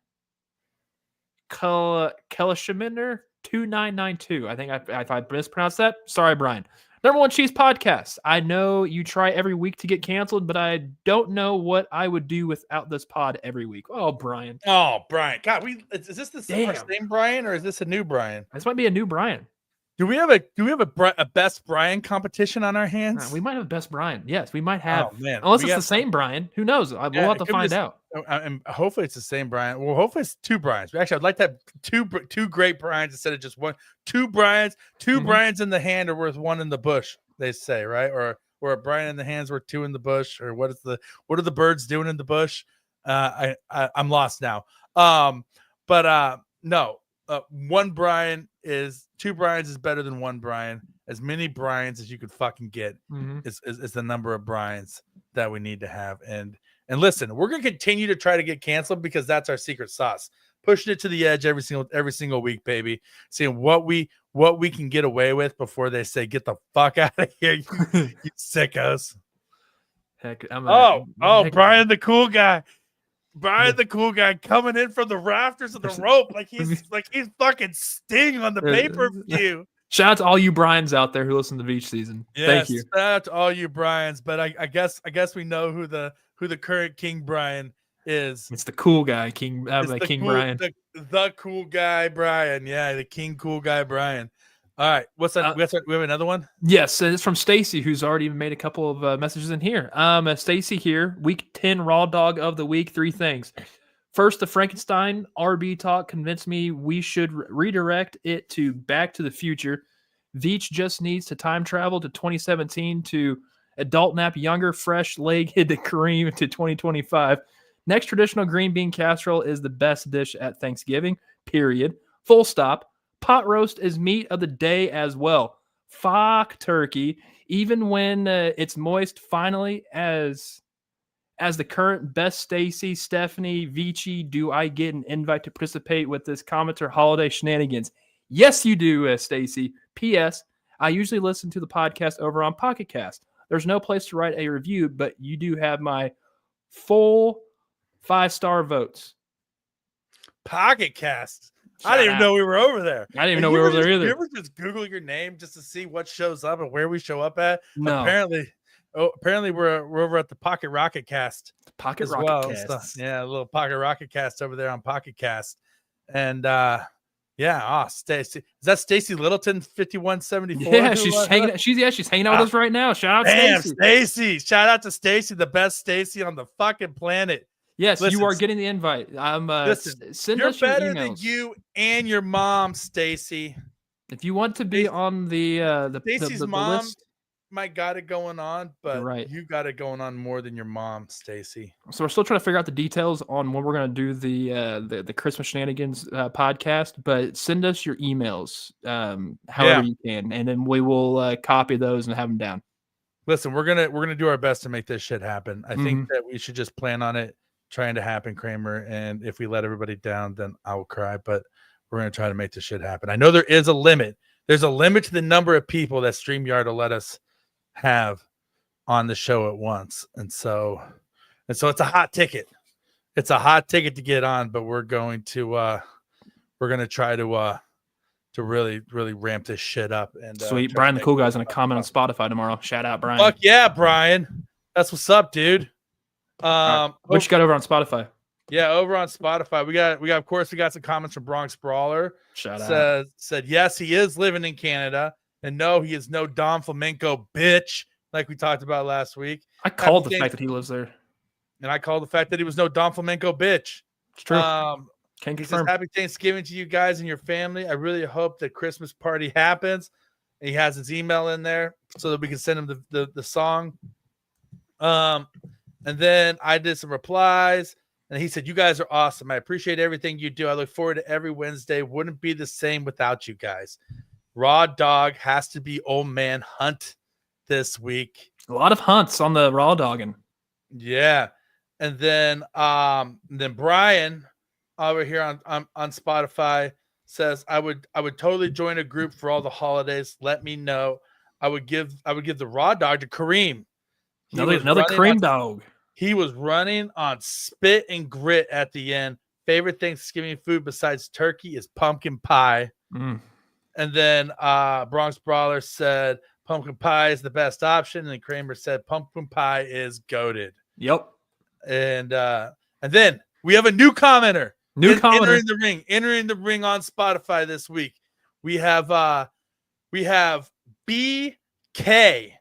Kelishiminder 2992. I think if I mispronounced that, sorry, Brian. Number 1 Cheese podcast. I know you try every week to get canceled, but I don't know what I would do without this pod every week. Oh, Brian. God, is this the same Brian, or is this a new Brian? This might be a new Brian. Do we have a best Brian competition on our hands? We might have best Brian. Yes, we might have. Oh, man. Unless it's the same Brian. Who knows? We'll have to find out. And hopefully it's the same Brian. Well, hopefully it's 2 Brians. Actually, I'd like to have two great Brians instead of just one. 2 Brians. 2 Brians in the hand are worth 1 in the bush, they say, right? Or a Brian in the hand's worth 2 in the bush. Or what are the birds doing in the bush? I'm lost now. No. 1 Brian is 2 Brians is better than 1 Brian. As many Brians as you could fucking get is the number of Brians that we need to have. And listen, we're gonna continue to try to get canceled, because that's our secret sauce. Pushing it to the edge every single week, baby. Seeing what we can get away with before they say get the fuck out of here, you sickos. Heck, Brian the cool guy. Brian the cool guy coming in from the rafters of the rope like he's fucking Sting on the pay-per-view. Shout out to all you Brians out there who listen to Veach season. Thank you. Shout out to all you Brians. But I guess we know who the current King Brian is. It's the cool guy, King Brian. The cool guy Brian. Yeah, the King cool guy Brian. All right, what's that? We have another one. Yes, it's from Stacy, who's already made a couple of messages in here. Stacy here, week 10 raw dog of the week. 3 things. First, the Frankenstein RB talk convinced me we should redirect it to Back to the Future. Veach just needs to time travel to 2017 to adult nap younger, fresh-legged Krame to 2025. Next traditional green bean casserole is the best dish at Thanksgiving, period. Full stop. Pot roast is meat of the day as well. Fuck turkey, even when it's moist. Finally, as the current best Stacy, Stephanie, Veachy, do I get an invite to participate with this commenter holiday shenanigans? Yes, you do, Stacy. P.S. I usually listen to the podcast over on Pocket Cast. There's no place to write a review, but you do have my full 5-star votes. Pocket Cast. I didn't even know we were over there. I didn't even know we were over there either. You ever just Google your name just to see what shows up and where we show up at? No. Apparently we're over at the Pocket Rocket Cast. Pocket Rocket Cast. Yeah, a little Pocket Rocket Cast over there on Pocket Cast. And Stacy. Is that Stacy Littleton 5174? Yeah, she's hanging out with us right now. Shout out to Stacy. Shout out to Stacy, the best Stacy on the fucking planet. Yes, listen, you are getting the invite. Send us your better emails. Than you and your mom, Stacy. If you want to be on the Stacy's mom list, might got it going on, but right. You got it going on more than your mom, Stacy. So we're still trying to figure out the details on when we're going to do the Christmas Shenanigans podcast. But send us your emails, however you can, and then we will copy those and have them down. Listen, we're gonna do our best to make this shit happen. I think that we should just plan on it trying to happen, Kramer. And if we let everybody down, then I will cry. But we're going to try to make this shit happen. I know there is a limit. There's a limit to the number of people that StreamYard will let us have on the show at once. And so it's a hot ticket. It's a hot ticket to get on, but we're going to try to really, really ramp this shit up. And sweet. Brian the cool guy's going to comment on Spotify tomorrow. Shout out, Brian. Fuck yeah, Brian. That's what's up, dude. What you got over on Spotify? Yeah, over on Spotify, we got of course we got some comments from Bronx Brawler. Shout out. Said yes, he is living in Canada, and no, he is no Dom Flamenco bitch, like we talked about last week. I called the fact that he lives there, and I called the fact that he was no Dom Flamenco bitch. It's true. He says happy Thanksgiving to you guys and your family. I really hope the Christmas party happens. And he has his email in there so that we can send him the song. And then I did some replies, And he said, "You guys are awesome. I appreciate everything you do. I look forward to every Wednesday. Wouldn't be the same without you guys. Raw dog has to be old man Hunt this week." A lot of hunts on the raw dogging. Yeah. And then Brian over here on Spotify says, I would totally join a group for all the holidays. Let me know. I would give the raw dog to Kareem. Another cream dog. He was running on spit and grit at the end. Favorite Thanksgiving food besides turkey is pumpkin pie. Mm. And then Bronx Brawler said pumpkin pie is the best option. And Kramer said pumpkin pie is goated. Yep. And then we have a new commenter. Entering the ring on Spotify this week. We have BK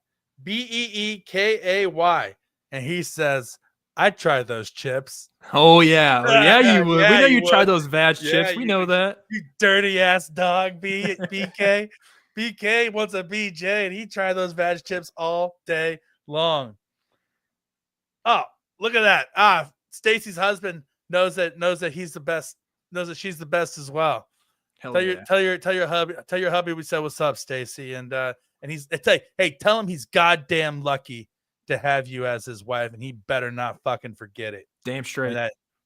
BEEKAY, and he says, "I'd try those chips." Oh yeah, you would. Yeah, we know you would. tried those Veach Yeah, chips. We know that. You dirty ass dog, BK. BK wants a BJ, and he tried those Veach chips all day long. Oh, look at that! Stacy's husband knows that he's the best. Knows that she's the best as well. Tell your hubby we said what's up, Stacy, and tell him he's goddamn lucky to have you as his wife, and he better not fucking forget it. Damn straight.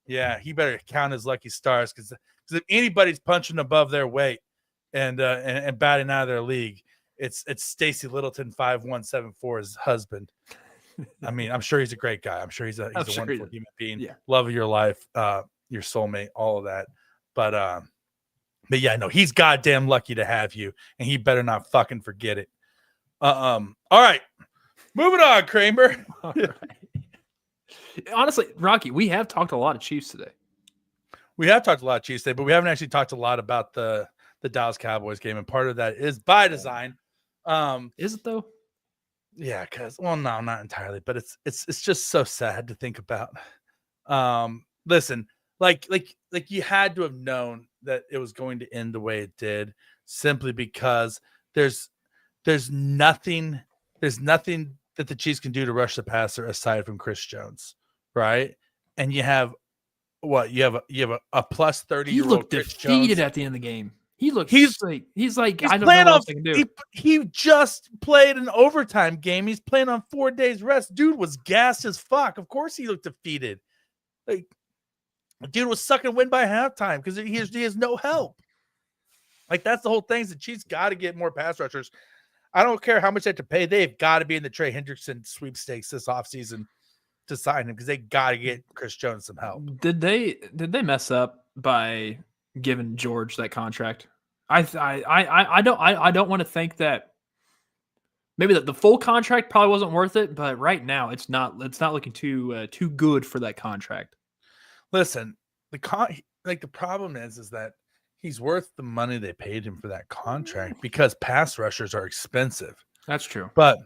He better count his lucky stars, because if anybody's punching above their weight and batting out of their league, it's Stacy Littleton 5174's husband. I mean, I'm sure he's a great guy. I'm sure he's a wonderful human being. Yeah. Love of your life, your soulmate, all of that. But yeah, no, he's goddamn lucky to have you, and he better not fucking forget it. All right. Moving on, Kramer. All right. Honestly, Rocky, we have talked a lot of Chiefs today. We have talked a lot of Chiefs today, but we haven't actually talked a lot about the Dallas Cowboys game, and part of that is by design. Is it though? Yeah, because no, not entirely, but it's just so sad to think about. Listen, like you had to have known that it was going to end the way it did, simply because there's nothing that the Chiefs can do to rush the passer aside from Chris Jones, right? And you have what? You have a plus 30-year-old. He looked Chris defeated Jones at the end of the game. He looked he's like I don't know what else I can do. He just played an overtime game. He's playing on 4 days rest. Dude was gassed as fuck. Of course he looked defeated. Like, dude was sucking wind by halftime because he has no help. Like, that's the whole thing. Is the Chiefs got to get more pass rushers. I don't care how much they have to pay. They've got to be in the Trey Hendrickson sweepstakes this offseason to sign him, because they got to get Chris Jones some help. Did they mess up by giving George that contract? I don't want to think that maybe the full contract probably wasn't worth it, but right now it's not looking too good for that contract. Listen, the problem is that he's worth the money they paid him for that contract, because pass rushers are expensive. That's true. But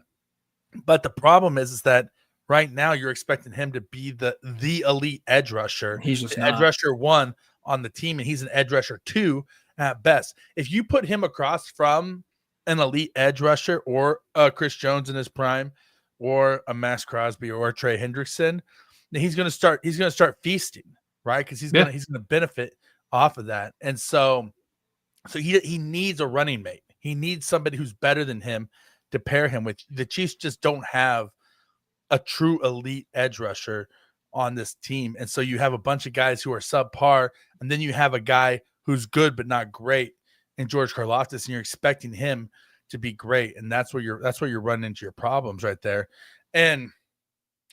the problem is that right now you're expecting him to be the elite edge rusher. He's just edge rusher 1 on the team, and he's an edge rusher 2 at best. If you put him across from an elite edge rusher, or Chris Jones in his prime, or a Max Crosby, or a Trey Hendrickson, then he's going to start feasting, right? Because he's going to benefit off of that. And so he needs a running mate. He needs somebody who's better than him to pair him with. The Chiefs just don't have a true elite edge rusher on this team. And so you have a bunch of guys who are subpar, and then you have a guy who's good but not great in George Karlaftis, and you're expecting him to be great. And that's where you're running into your problems right there. And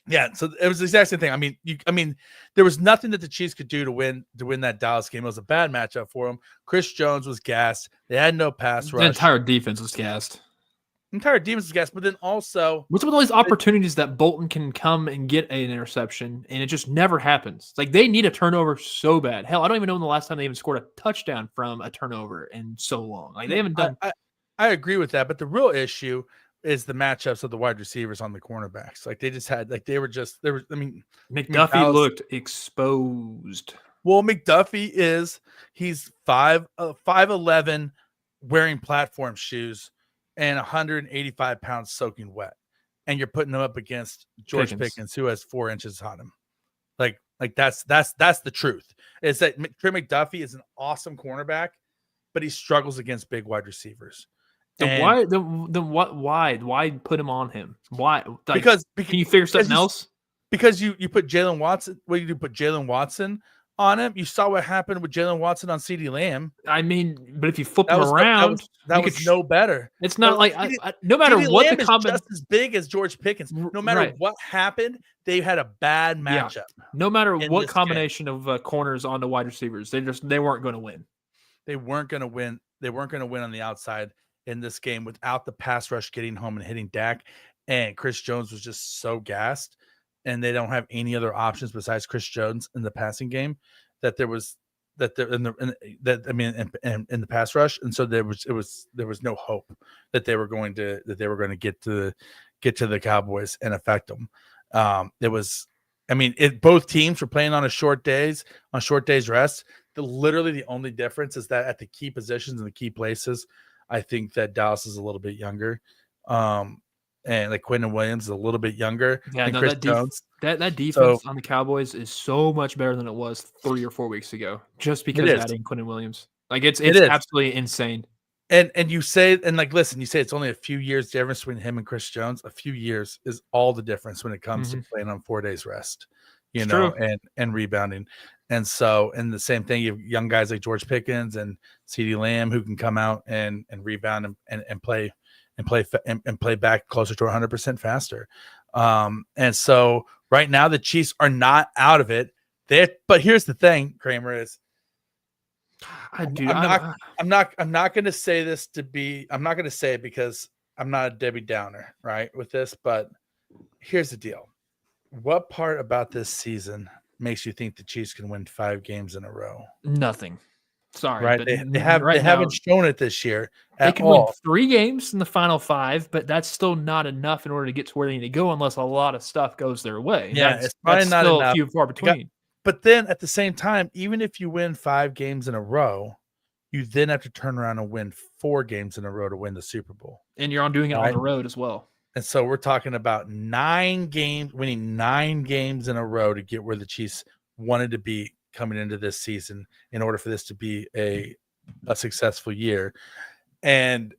yeah, so it was the exact same thing. I mean, there was nothing that the Chiefs could do to win that Dallas game. It was a bad matchup for them. Chris Jones was gassed. They had no pass rush. The entire defense was gassed. But then also, what's with all these opportunities that Bolton can come and get an interception, and it just never happens? Like, they need a turnover so bad. Hell, I don't even know when the last time they even scored a touchdown from a turnover in so long. Like, they haven't done. I agree with that, but the real issue is the matchups of the wide receivers on the cornerbacks. Like, they just had, like, McDuffie looked exposed. Well, McDuffie he's 5'11", wearing platform shoes, and 185 pounds soaking wet. And you're putting him up against George Pickens, who has 4 inches on him. Like, Like that's the truth. Is that Trey McDuffie is an awesome cornerback, but he struggles against big wide receivers. Then And why? Then what? Why put him on him? Why? Like, because can you figure something else? Because you put Jalen Watson. What you do? Put Jalen Watson on him. You saw what happened with Jalen Watson on CeeDee Lamb. I mean, but if you flip That him was around, that was no better. It's not like no matter CeeDee what Lamb the is just as big as George Pickens. No matter what happened, they had a bad matchup. No matter what combination of corners onto wide receivers, they weren't going to win. They weren't going to win. They weren't going to win on the outside in this game without the pass rush getting home and hitting Dak. And Chris Jones was just so gassed, and they don't have any other options besides Chris Jones in the passing game. That there was that there in the pass rush, and so there was no hope that they were going to get to the Cowboys and affect them. Both teams were playing on short days rest. Literally the only difference is that at the key positions and the key places, I think that Dallas is a little bit younger. And like Quentin Williams is a little bit younger than Chris Jones. That defense on the Cowboys is so much better than it was 3 or 4 weeks ago, just because adding Quentin Williams. Like it's absolutely insane. And you say, and like, listen, you say it's only a few years difference between him and Chris Jones. A few years is all the difference when it comes to playing on 4 days rest, and rebounding. And so, and the same thing, you have young guys like George Pickens and CeeDee Lamb who can come out and rebound and play back closer to 100% faster. And so right now the Chiefs are not out of it. But here's the thing, Kramer, is I'm not going to say this I'm not going to say it because I'm not a Debbie Downer, right, with this, but here's the deal. What part about this season makes you think the Chiefs can win 5 games in a row? Nothing. Sorry, right? But they haven't shown it this year at all. They can win 3 games in the final 5, but that's still not enough in order to get to where they need to go unless a lot of stuff goes their way. Yeah, it's probably not still enough. Few and far between. But then at the same time, even if you win 5 games in a row, you then have to turn around and win 4 games in a row to win the Super Bowl. And you're doing it on the road as well. And so we're talking about 9 games, winning 9 games in a row to get where the Chiefs wanted to be coming into this season in order for this to be a successful year. And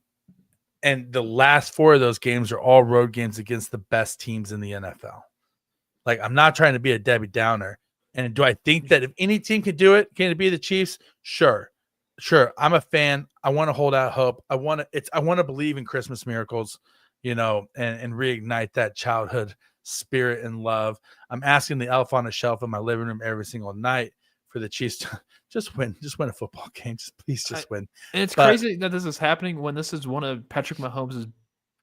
the last 4 of those games are all road games against the best teams in the NFL. Like, I'm not trying to be a Debbie Downer. And do I think that if any team can do it, can it be the Chiefs? Sure. I'm a fan. I want to hold out hope. I want to believe in Christmas miracles, and reignite that childhood spirit and love. I'm asking the elf on the shelf in my living room every single night for the Chiefs to just win a football game. Please win. And it's crazy that this is happening when this is one of Patrick Mahomes'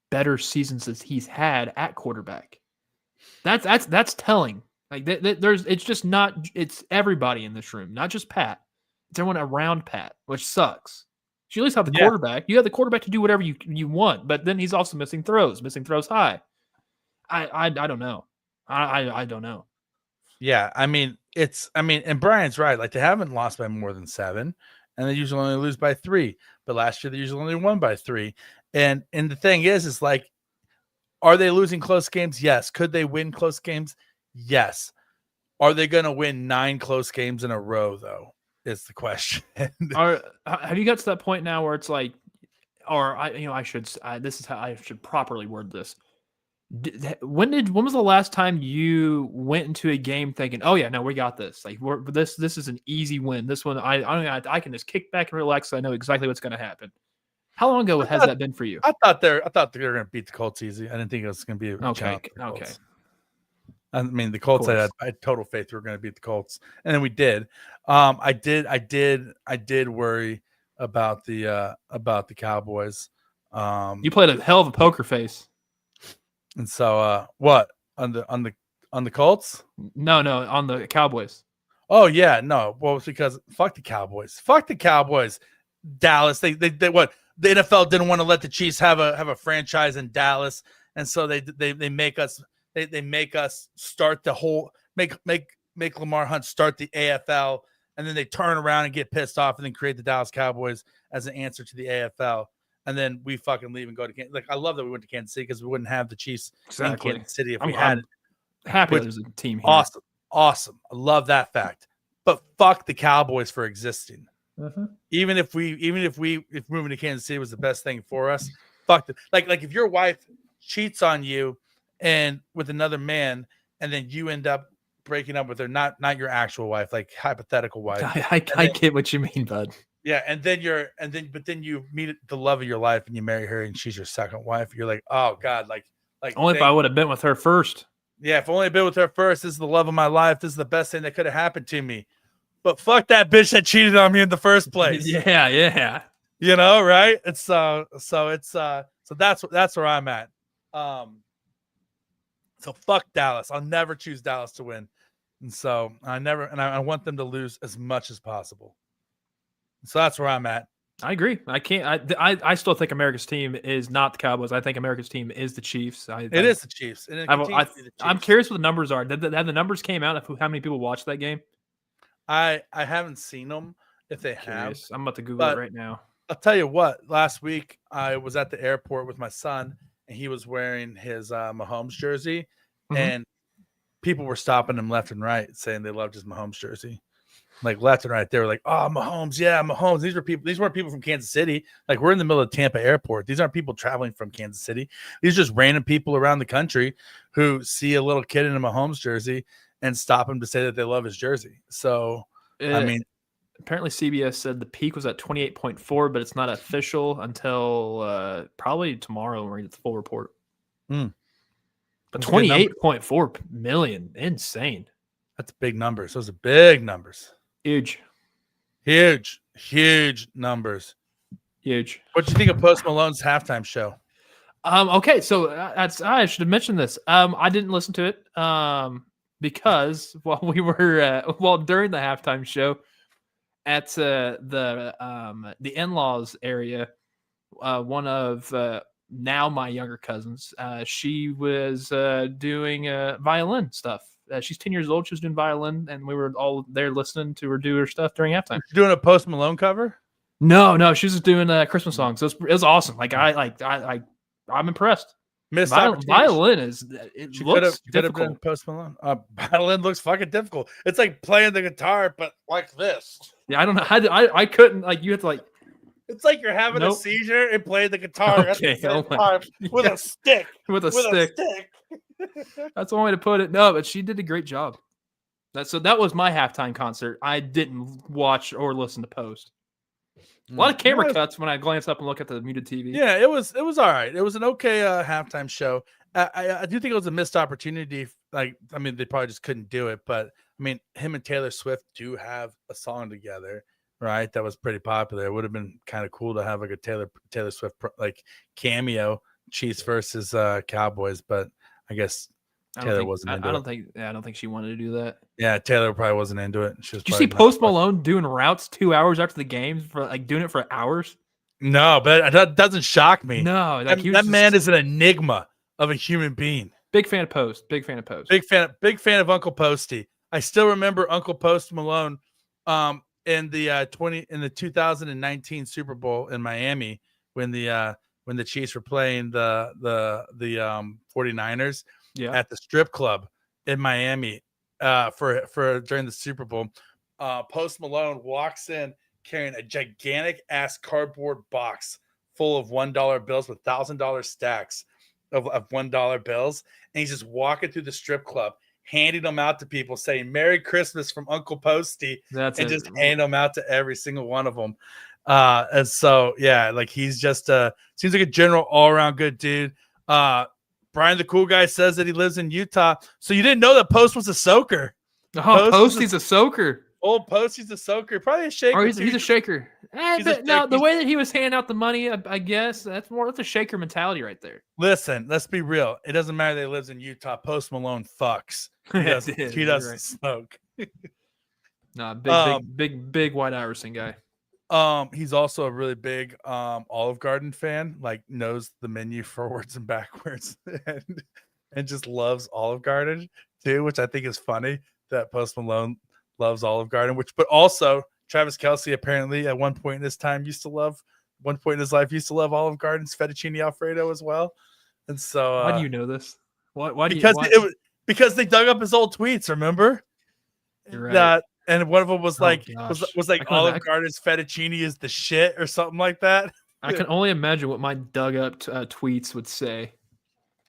better seasons that he's had at quarterback. That's telling. Like it's everybody in this room, not just Pat. It's everyone around Pat, which sucks. You at least have the quarterback. You have the quarterback to do whatever you want, but then he's also missing throws high. I don't know. I don't know. Yeah, and Brian's right. Like, they haven't lost by more than 7, and they usually only lose by 3. But last year they usually only won by 3. And the thing is like, are they losing close games? Yes. Could they win close games? Yes. Are they going to win 9 close games in a row, though? Is the question. Have you got to that point now where it's like, or this is how I should properly word this. When was the last time you went into a game thinking, "Oh yeah, no, we got this. Like, this is an easy win. This one, I can just kick back and relax. I know exactly what's going to happen." How long ago has that been for you? I thought they were going to beat the Colts easy. I didn't think it was going to be okay. I mean, the Colts, I had total faith we were going to beat the Colts, and then we did. I did worry about the Cowboys. You played a hell of a poker face. And so, what on the Colts? No, on the Cowboys. Oh yeah, no. Well, it's because fuck the Cowboys. Dallas. They what? The NFL didn't want to let the Chiefs have a franchise in Dallas, and so they make us. They make us start the whole make Lamar Hunt start the AFL, and then they turn around and get pissed off and then create the Dallas Cowboys as an answer to the AFL. And then we fucking leave and go to Kansas. Like, I love that we went to Kansas City because we wouldn't have the Chiefs in Kansas City if we had it. Happy there's a team here. Awesome. Awesome. I love that fact. But fuck the Cowboys for existing. Mm-hmm. Even if moving to Kansas City was the best thing for us, fuck it. Like if your wife cheats on you and with another man, and then you end up breaking up with her, not your actual wife, like hypothetical wife. I get what you mean, bud. Yeah, and then you meet the love of your life and you marry her and she's your second wife. You're like, oh God, like only if I would have been with her first. Yeah, if only I'd been with her first. This is the love of my life. This is the best thing that could have happened to me. But fuck that bitch that cheated on me in the first place. Yeah. You know, right? It's so that's where I'm at. So fuck Dallas. I'll never choose Dallas to win. And so I want them to lose as much as possible. So that's where I'm at. I agree. I still think America's team is not the Cowboys. I think America's team is the Chiefs. It is the Chiefs. And I'm curious what the numbers are. Have the numbers came out of how many people watched that game? I haven't seen them. If they have, I'm about to Google it right now. I'll tell you what. Last week I was at the airport with my son, and he was wearing his Mahomes jersey, and people were stopping him left and right, saying they loved his Mahomes jersey. Like left and right, they were like, "Oh, Mahomes, yeah, Mahomes." These weren't people from Kansas City. Like we're in the middle of Tampa Airport. These aren't people traveling from Kansas City. These are just random people around the country who see a little kid in a Mahomes jersey and stop him to say that they love his jersey. So, I mean, apparently CBS said the peak was at 28.4, but it's not official until probably tomorrow when we get the full report. But 28.4 million, insane. That's big numbers. Those are big numbers. Huge numbers. Huge. What do you think of Post Malone's halftime show? Okay, so I should have mentioned this. I didn't listen to it because while we were during the halftime show at the in-laws area, one of now my younger cousins, she was doing violin stuff. She's 10 years old. She was doing violin, and we were all there listening to her do her stuff during halftime. You're doing a Post Malone cover? No, she was just doing Christmas songs. So it was awesome. Like I'm impressed. Violin looks difficult. Post Malone. Violin looks fucking difficult. It's like playing the guitar, but like this. Yeah, I don't know. I couldn't like. You have to like. It's like you're having a seizure and playing the guitar at the same time with a stick. With a stick. That's one way to put it. No, but she did a great job. That was my halftime concert. I didn't watch or listen to Post. A lot of camera cuts when I glance up and look at the muted TV. Yeah, it was all right. It was an okay halftime show. I do think it was a missed opportunity. Like, I mean, they probably just couldn't do it. But I mean, him and Taylor Swift do have a song together, right? That was pretty popular. It would have been kind of cool to have like a Taylor Swift like cameo, Chiefs versus Cowboys. But I guess Taylor wasn't into it. I don't think she wanted to do that. Yeah, Taylor probably wasn't into it. Did you see Post Malone doing routes 2 hours after the game for like doing it for hours? No, but that doesn't shock me. No, that man is an enigma of a human being. Big fan of Post. Big fan of Uncle Posty. I still remember Uncle Post Malone in the 2019 Super Bowl in Miami when the Chiefs were playing the 49ers at the strip club in Miami for during the Super Bowl. Post Malone walks in carrying a gigantic ass cardboard box full of $1 bills with $1,000 stacks of $1 bills, and he's just walking through the strip club handing them out to people saying Merry Christmas from Uncle Posty, just handing them out to every single one of them. And so, yeah, like he's just seems like a general all-around good dude. Brian the Cool Guy says that he lives in Utah. So you didn't know that Post was a soaker. Oh, Posty's a soaker. Old Posty's a soaker. Probably a shaker. Or he's a shaker. The way that he was handing out the money, I guess, that's a shaker mentality right there. Listen, let's be real. It doesn't matter that he lives in Utah. Post Malone fucks. He doesn't smoke. No, big White Iverson guy. He's also a really big Olive Garden fan, like knows the menu forwards and backwards and just loves Olive Garden too, which I think is funny that Post Malone loves Olive Garden, but also Travis Kelce apparently at one point in his life used to love Olive Garden's fettuccine Alfredo as well. And so why do you know this? Because they dug up his old tweets, remember? You're right. That and one of them was like gosh. was like I can Olive imagine. Garden's fettuccine is the shit or something like that. I can only imagine what my dug up tweets would say.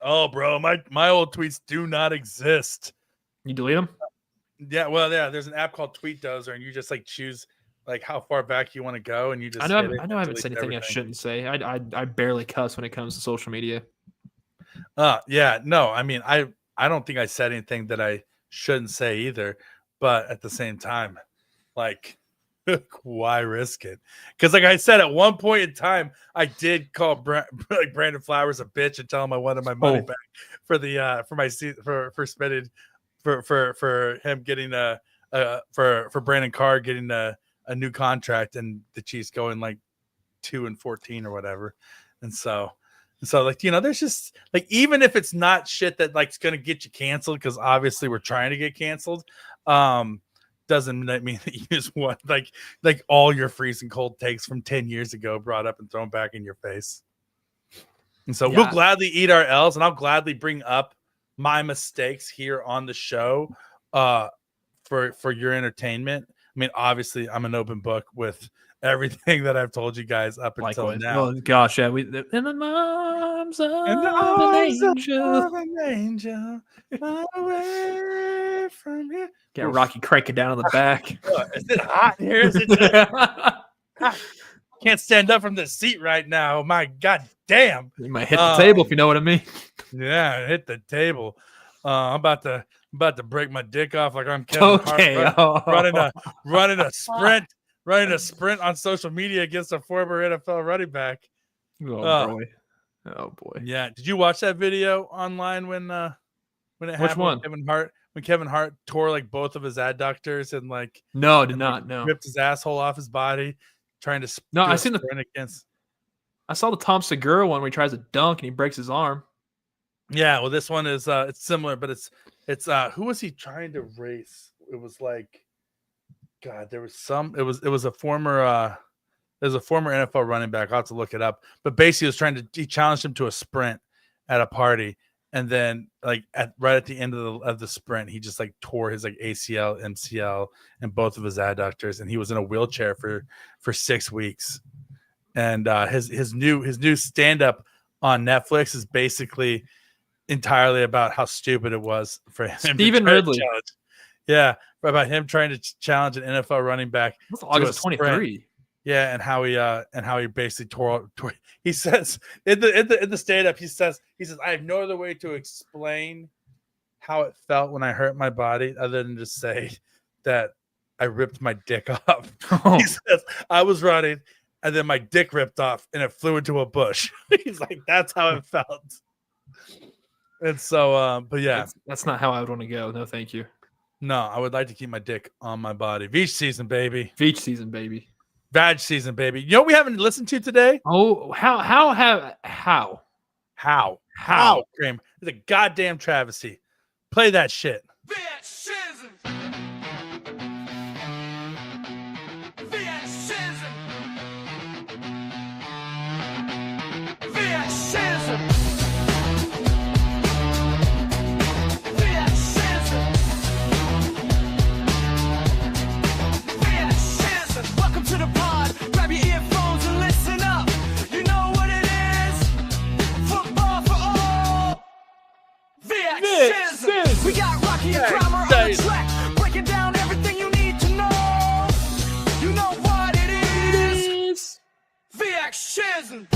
Oh, bro, my old tweets do not exist. You delete them? Yeah, well, yeah. There's an app called Tweet Dozer, and you just like choose like how far back you want to go, and you just I know. hit it I know. and I haven't delete said anything I everything. shouldn't say. I barely cuss when it comes to social media. Yeah, no, I mean, I don't think I said anything that I shouldn't say either, but at the same time, like, why risk it? Because, like I said, at one point in time, I did call like Brandon Flowers a bitch and tell him I wanted my money back for the for my for spending for him getting for Brandon Carr getting a new contract and the Chiefs going like 2-14 or whatever, and so like there's just like even if it's not shit that like's gonna get you canceled because obviously we're trying to get canceled, doesn't mean that you just want like all your freezing cold takes from 10 years ago brought up and thrown back in your face. And so we'll gladly eat our L's, and I'll gladly bring up my mistakes here on the show for your entertainment. I mean, obviously, I'm an open book with everything that I've told you guys up until now. Oh gosh, yeah. In the arms of an angel, away from you. Get Rocky cranking down on the back. Is it hot in here? Is it can't stand up from this seat right now. My God damn. You might hit the table if you know what I mean. Yeah, hit the table. I'm about to break my dick off like I'm Kevin Hart running a sprint on social media against a former NFL running back. Oh boy. Yeah. Did you watch that video online when it happened? Which one? When Kevin Hart tore like both of his adductors and like did not. No, ripped his asshole off his body trying to I seen against. I saw the Tom Segura one where he tries to dunk and he breaks his arm. Yeah, well, this one is it's similar, but it's who was he trying to race? It was like, God, there was some. It was a former NFL running back. I'll have to look it up. But basically, he challenged him to a sprint at a party, and then like right at the end of the sprint, he just like tore his like ACL, MCL, and both of his adductors, and he was in a wheelchair for 6 weeks. And his new stand up on Netflix is basically entirely about how stupid it was for him. Stephen Ridley. Yeah, about him trying to challenge an NFL running back. That's August 23. Yeah, and how he basically tore. He says in the stand up, he says I have no other way to explain how it felt when I hurt my body other than just say that I ripped my dick off. Oh. He says I was running and then my dick ripped off and it flew into a bush. He's like, that's how it felt. And so, but yeah, that's not how I would want to go. No, thank you. No, I would like to keep my dick on my body. Veach season, baby. Veach season, baby. Vag season, baby. You know what we haven't listened to today? Oh, how, Krame? It's a goddamn travesty. Play that shit. Veach season. We got Rocky and Kramer on the track, breaking down everything you need to know. You know what it is. Veach season.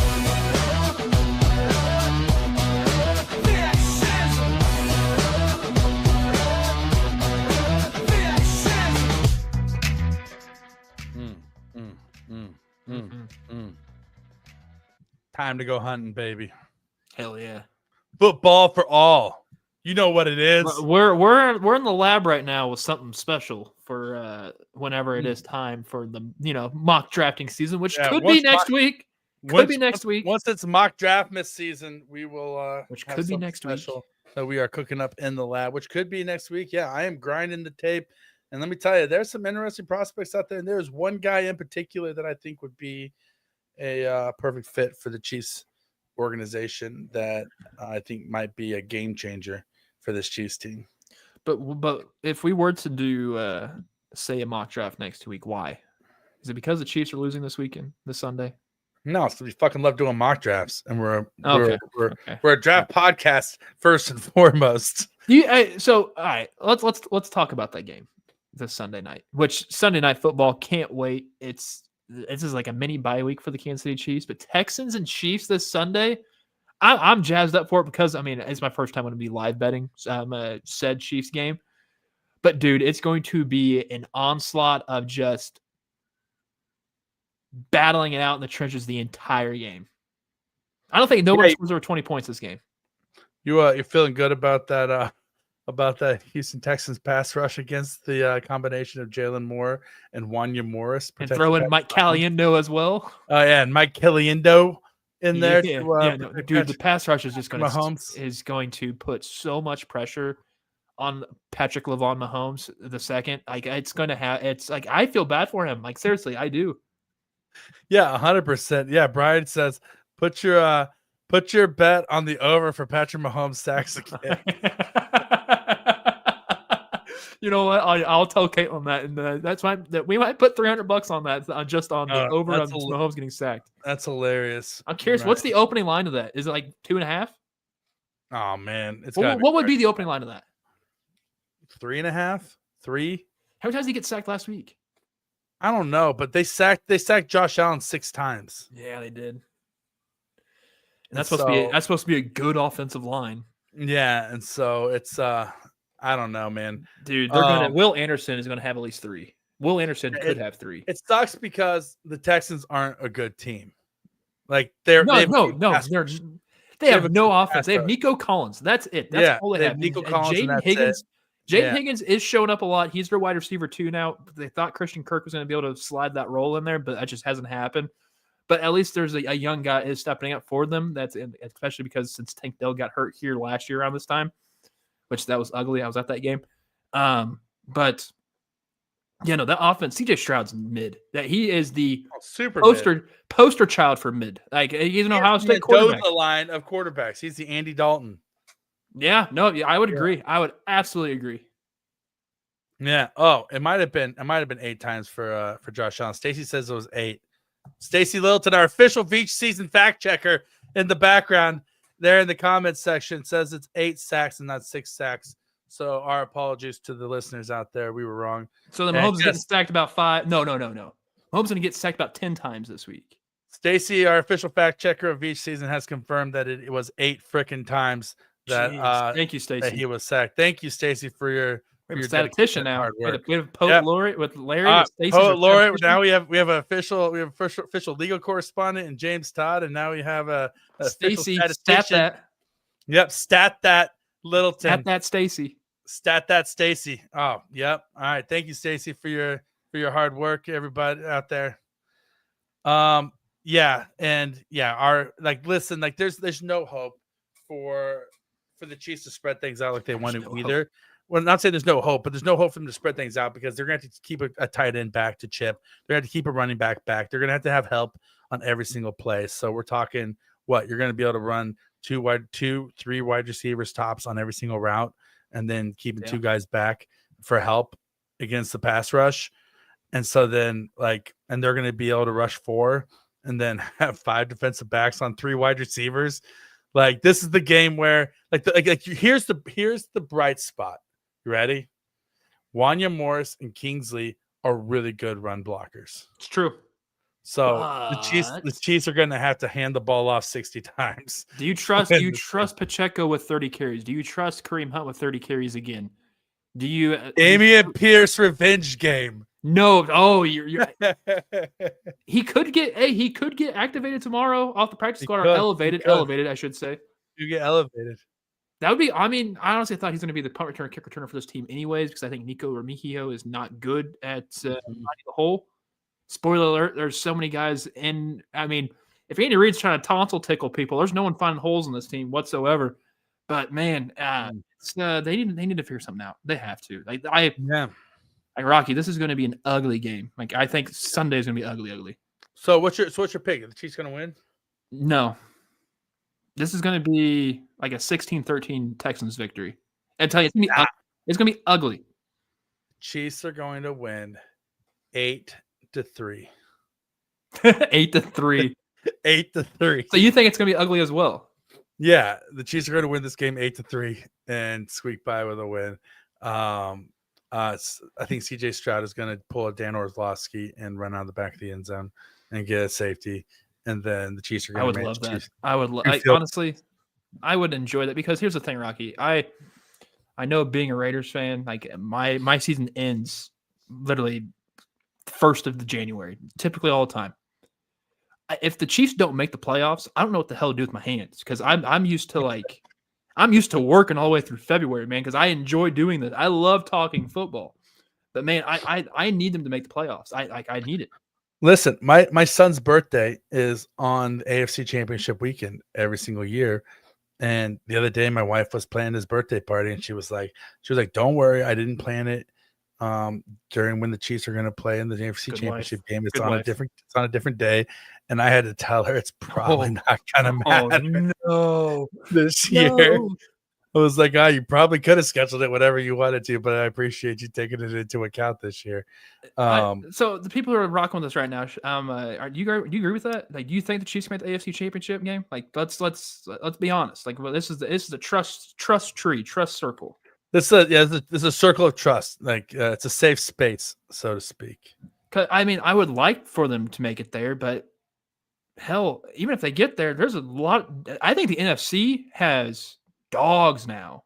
Time to go hunting, baby. Hell yeah. Football for all. You know what it is. We're in the lab right now with something special for whenever it is time for the mock drafting season, which could be next week. Once it's mock draft miss season, we will which could be next week that we are cooking up in the lab, which could be next week. Yeah, I am grinding the tape, and let me tell you, there's some interesting prospects out there, and there's one guy in particular that I think would be a perfect fit for the Chiefs organization that I think might be a game changer for this Chiefs team. But if we were to do say a mock draft next week, why? Is it because the Chiefs are losing this Sunday? No, so we fucking love doing mock drafts, and we're Okay. a draft podcast first and foremost. So all right, let's talk about that game this Sunday night. Which Sunday night football, can't wait. This is like a mini bye week for the Kansas City Chiefs, but Texans and Chiefs this Sunday. I'm jazzed up for it because it's my first time going to be live betting said Chiefs game. But dude, it's going to be an onslaught of just battling it out in the trenches the entire game. I don't think nobody scores over 20 points this game. You're feeling good about that Houston Texans pass rush against the combination of Jalen Moore and Wanya Morris, and throw in Mike Caliendo as well. Oh yeah, and Mike Caliendo in there. Dude, the pass rush is just going to put so much pressure on Patrick LeVon Mahomes the second. Like I feel bad for him. Like seriously, I do. Yeah, 100%. Yeah, Brian says put your bet on the over for Patrick Mahomes sacks again. You know what? I'll tell Caitlin that, and that's fine. That we might put $300 on that, just on the over of Mahomes getting sacked. That's hilarious. I'm curious. Right. What's the opening line of that? Is it like 2.5? Oh man, what would be the opening line of that? 3.5, 3. How many times did he get sacked last week? I don't know, but they sacked Josh Allen 6 times. Yeah, they did. And that's supposed to be a good offensive line. Yeah, and so it's I don't know, man. Dude, they're Will Anderson is gonna have at least 3. Will Anderson could have 3. It sucks because the Texans aren't a good team. Like they have no offense. They have Nico Collins. That's it. That's all they have. Nico Collins. Jaden Higgins. Jaden Higgins is showing up a lot. He's their wide receiver too now. They thought Christian Kirk was going to be able to slide that role in there, but that just hasn't happened. But at least there's a young guy is stepping up for them. That's especially because since Tank Dell got hurt here last year around this time, which that was ugly. I was at that game. But that offense, CJ Stroud's mid. That he is the super poster child for mid. Like he's an Ohio State quarterback. The line of quarterbacks. He's the Andy Dalton. Yeah, no, I would agree. I would absolutely agree. Yeah. Oh, it might have been 8 times for Josh Allen. Stacy says it was 8. Stacy Littleton, our official Veach season fact checker, in the background there in the comments section, says it's 8 sacks and not 6 sacks. So our apologies to the listeners out there. We were wrong. So then Mahomes is getting sacked about 5. No. Mahomes going to get sacked about 10 times this week. Stacy, our official fact checker of Veach season, has confirmed that it was 8 freaking times that thank you, Stacy. That he was sacked. Thank you, Stacy, for your statistician now. We have a poet laureate with Larry. Poet laureate. Now we have an official legal correspondent in James Todd, and now we have a Stacy. Stat that. Yep, stat that Littleton. Stat that Stacy. Stat that Stacy. Oh, yep. All right. Thank you, Stacy, for your hard work, everybody out there. Listen, there's no hope for the Chiefs to spread things out like they want to either. Hope. Well, not saying there's no hope, but there's no hope for them to spread things out because they're going to have to keep a tight end back to Chip. They're going to have to keep a running back back. They're going to have help on every single play. So we're talking you're going to be able to run 3 wide receivers tops on every single route, and then keeping 2 guys back for help against the pass rush. And so then and they're going to be able to rush 4 and then have 5 defensive backs on 3 wide receivers. Like this is the game where here's the bright spot. You ready? Wanya Morris and Kingsley are really good run blockers. It's true. So the Chiefs are going to have to hand the ball off 60 times. Do you trust Pacheco with 30 carries? Do you trust Kareem Hunt with 30 carries again? Do you Damian Pierce revenge game? No. Oh, you're he could get activated tomorrow off the practice squad or elevated, I should say. You get elevated. That would be, I honestly thought he's going to be the punt returner, kick returner for this team anyways, because I think Nico Remigio is not good at the hole. Spoiler alert, there's so many guys in, if Andy Reid's trying to tonsil tickle people, there's no one finding holes in this team whatsoever. But man, they need to figure something out. They have to. Rocky, this is going to be an ugly game. I think Sunday is going to be ugly. So what's your pick? Are the Chiefs going to win? No. This is going to be like a 16-13 Texans victory. I tell you, It's going to be ugly. Chiefs are going to win 8-3. 8-3. 8-3. So you think it's going to be ugly as well? Yeah, the Chiefs are going to win this game 8-3 and squeak by with a win. I think CJ Stroud is going to pull a Dan Orlovsky and run out of the back of the end zone and get a safety, and then the Chiefs are going to. I would love that. Honestly, I would enjoy that because here's the thing, Rocky. I know being a Raiders fan, like my season ends literally 1st of January, typically all the time. If the Chiefs don't make the playoffs, I don't know what the hell to do with my hands because I'm used to working all the way through February, man, because I enjoy doing this. I love talking football. But man, I need them to make the playoffs. I need it. Listen, my son's birthday is on the AFC Championship weekend every single year. And the other day my wife was planning his birthday party and she was like, don't worry, I didn't plan it during when the Chiefs are going to play in the AFC Championship game. It's on a different day. And I had to tell her it's probably not going to matter this year. I was like, you probably could have scheduled it whatever you wanted to, but I appreciate you taking it into account this year. So the people who are rocking with us right now, do you agree with that? Like, do you think the Chiefs made the AFC Championship game? Like, let's be honest. Like, well, this is the trust tree, trust circle. This is a circle of trust. Like, it's a safe space, so to speak. I mean, I would like for them to make it there, but hell, even if they get there, there's a lot. I think the NFC has dogs now.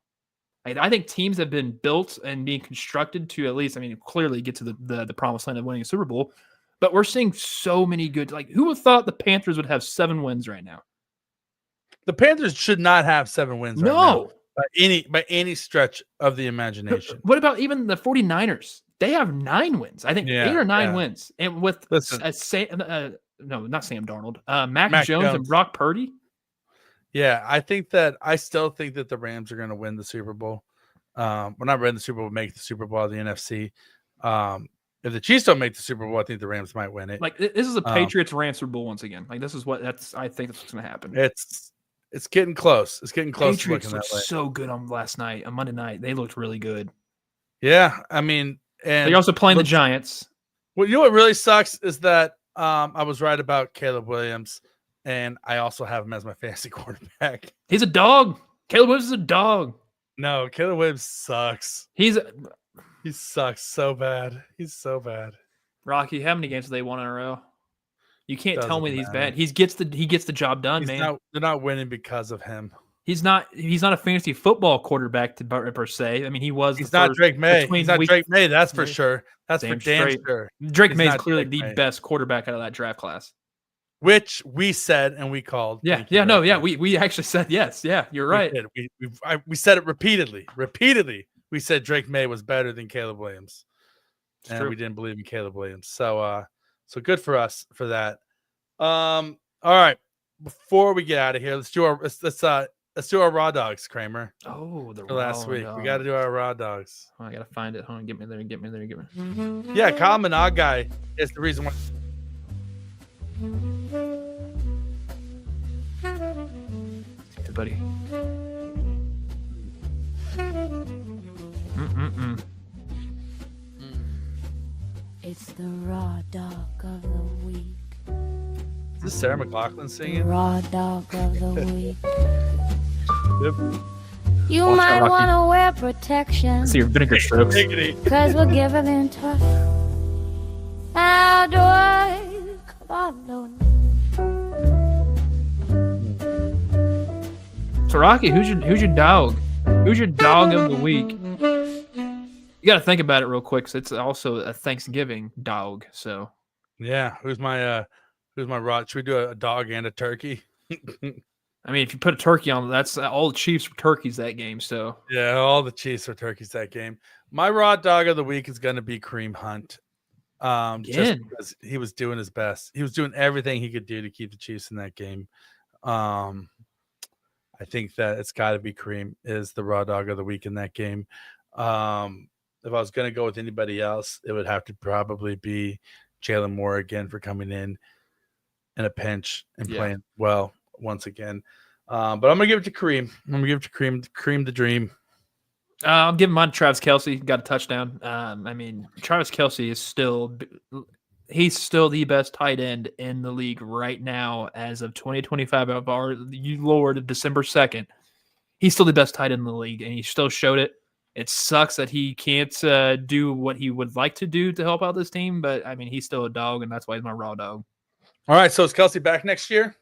I think teams have been built and being constructed to at least, clearly get to the promised land of winning a Super Bowl. But we're seeing so many good. Like, who would have thought the Panthers would have 7 wins right now? The Panthers should not have 7 wins. No, right now, by any stretch of the imagination. What about even the 49ers? They have 9 wins. I think 8 or 9 wins, and with not Sam Darnold, Mac Jones and Brock Purdy. Yeah, I still think that the Rams are going to win the Super Bowl. We're not winning the Super Bowl, make the Super Bowl of the NFC. If the Chiefs don't make the Super Bowl, I think the Rams might win it. Like, this is a Patriots-Rams Super Bowl once again. Like, this is I think that's what's going to happen. It's getting close. It's getting close. Patriots looked so good on Monday night. They looked really good. Yeah, and they're also playing the Giants. Well, you know what really sucks is that I was right about Caleb Williams. And I also have him as my fantasy quarterback. He's a dog. Caleb Williams is a dog. No, Caleb Williams sucks. He sucks so bad. He's so bad. Rocky, how many games have they won in a row? You can't tell me he's bad. He gets the job done, man. They're not winning because of him. He's not a fantasy football quarterback per se. He was. He's not Drake May. He's not Drake May. That's for sure. That's for damn sure. Drake May is clearly the best quarterback out of that draft class. Which we said and we called. We actually said yes. Yeah, you're right. We said it repeatedly. We said Drake May was better than Caleb Williams, and we didn't believe in Caleb Williams. So good for us for that. All right, before we get out of here, let's do our raw dogs, Kramer. Oh, for last week, we got to do our raw dogs. Oh, I gotta find it. Hold on, get me there. Yeah, Kyle Managai is the reason why. Hey, buddy. It's the raw dog of the week. Is this Sarah McLachlan singing? Raw dog of the week. Yep. You might want to wear protection. See your vinegar strokes. Because we're giving in tough. Outdoors, come on, So Rocky, who's your dog? Who's your dog of the week? You got to think about it real quick. So it's also a Thanksgiving dog. So yeah, who's my raw? Should we do a dog and a turkey? If you put a turkey on, that's all the Chiefs were turkeys that game. So yeah, all the Chiefs were turkeys that game. My raw dog of the week is going to be Kareem Hunt. Just because he was doing his best. He was doing everything he could do to keep the Chiefs in that game. I think that it's got to be Kareem is the raw dog of the week in that game. If I was going to go with anybody else, it would have to probably be Jalen Moore again for coming in a pinch and playing well once again. But I'm going to give it to Kareem. I'm going to give it to Kareem the Dream. I'm giving mine to Travis Kelce. Got a touchdown. I mean, Travis Kelce is he's still the best tight end in the league right now as of 2025. You lowered December 2nd. He's still the best tight end in the league, and he still showed it. It sucks that he can't do what he would like to do to help out this team, but I mean, he's still a dog, and that's why he's my raw dog. All right, so is Kelce back next year?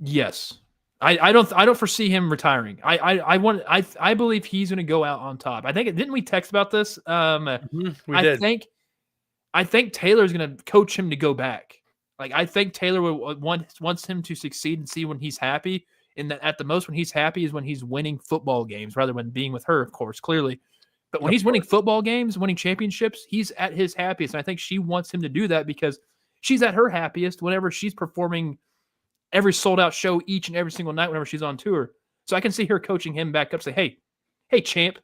Yes. I don't foresee him retiring. I believe he's going to go out on top. I think didn't we text about this? We did. I think Taylor's going to coach him to go back. Like I think Taylor wants him to succeed and see when he's happy. And at the most, when he's happy is when he's winning football games, rather than being with her, of course, clearly. But when he's winning football games, winning championships, he's at his happiest. And I think she wants him to do that because she's at her happiest whenever she's performing every sold-out show each and every single night whenever she's on tour. So I can see her coaching him back up, say, hey, champ,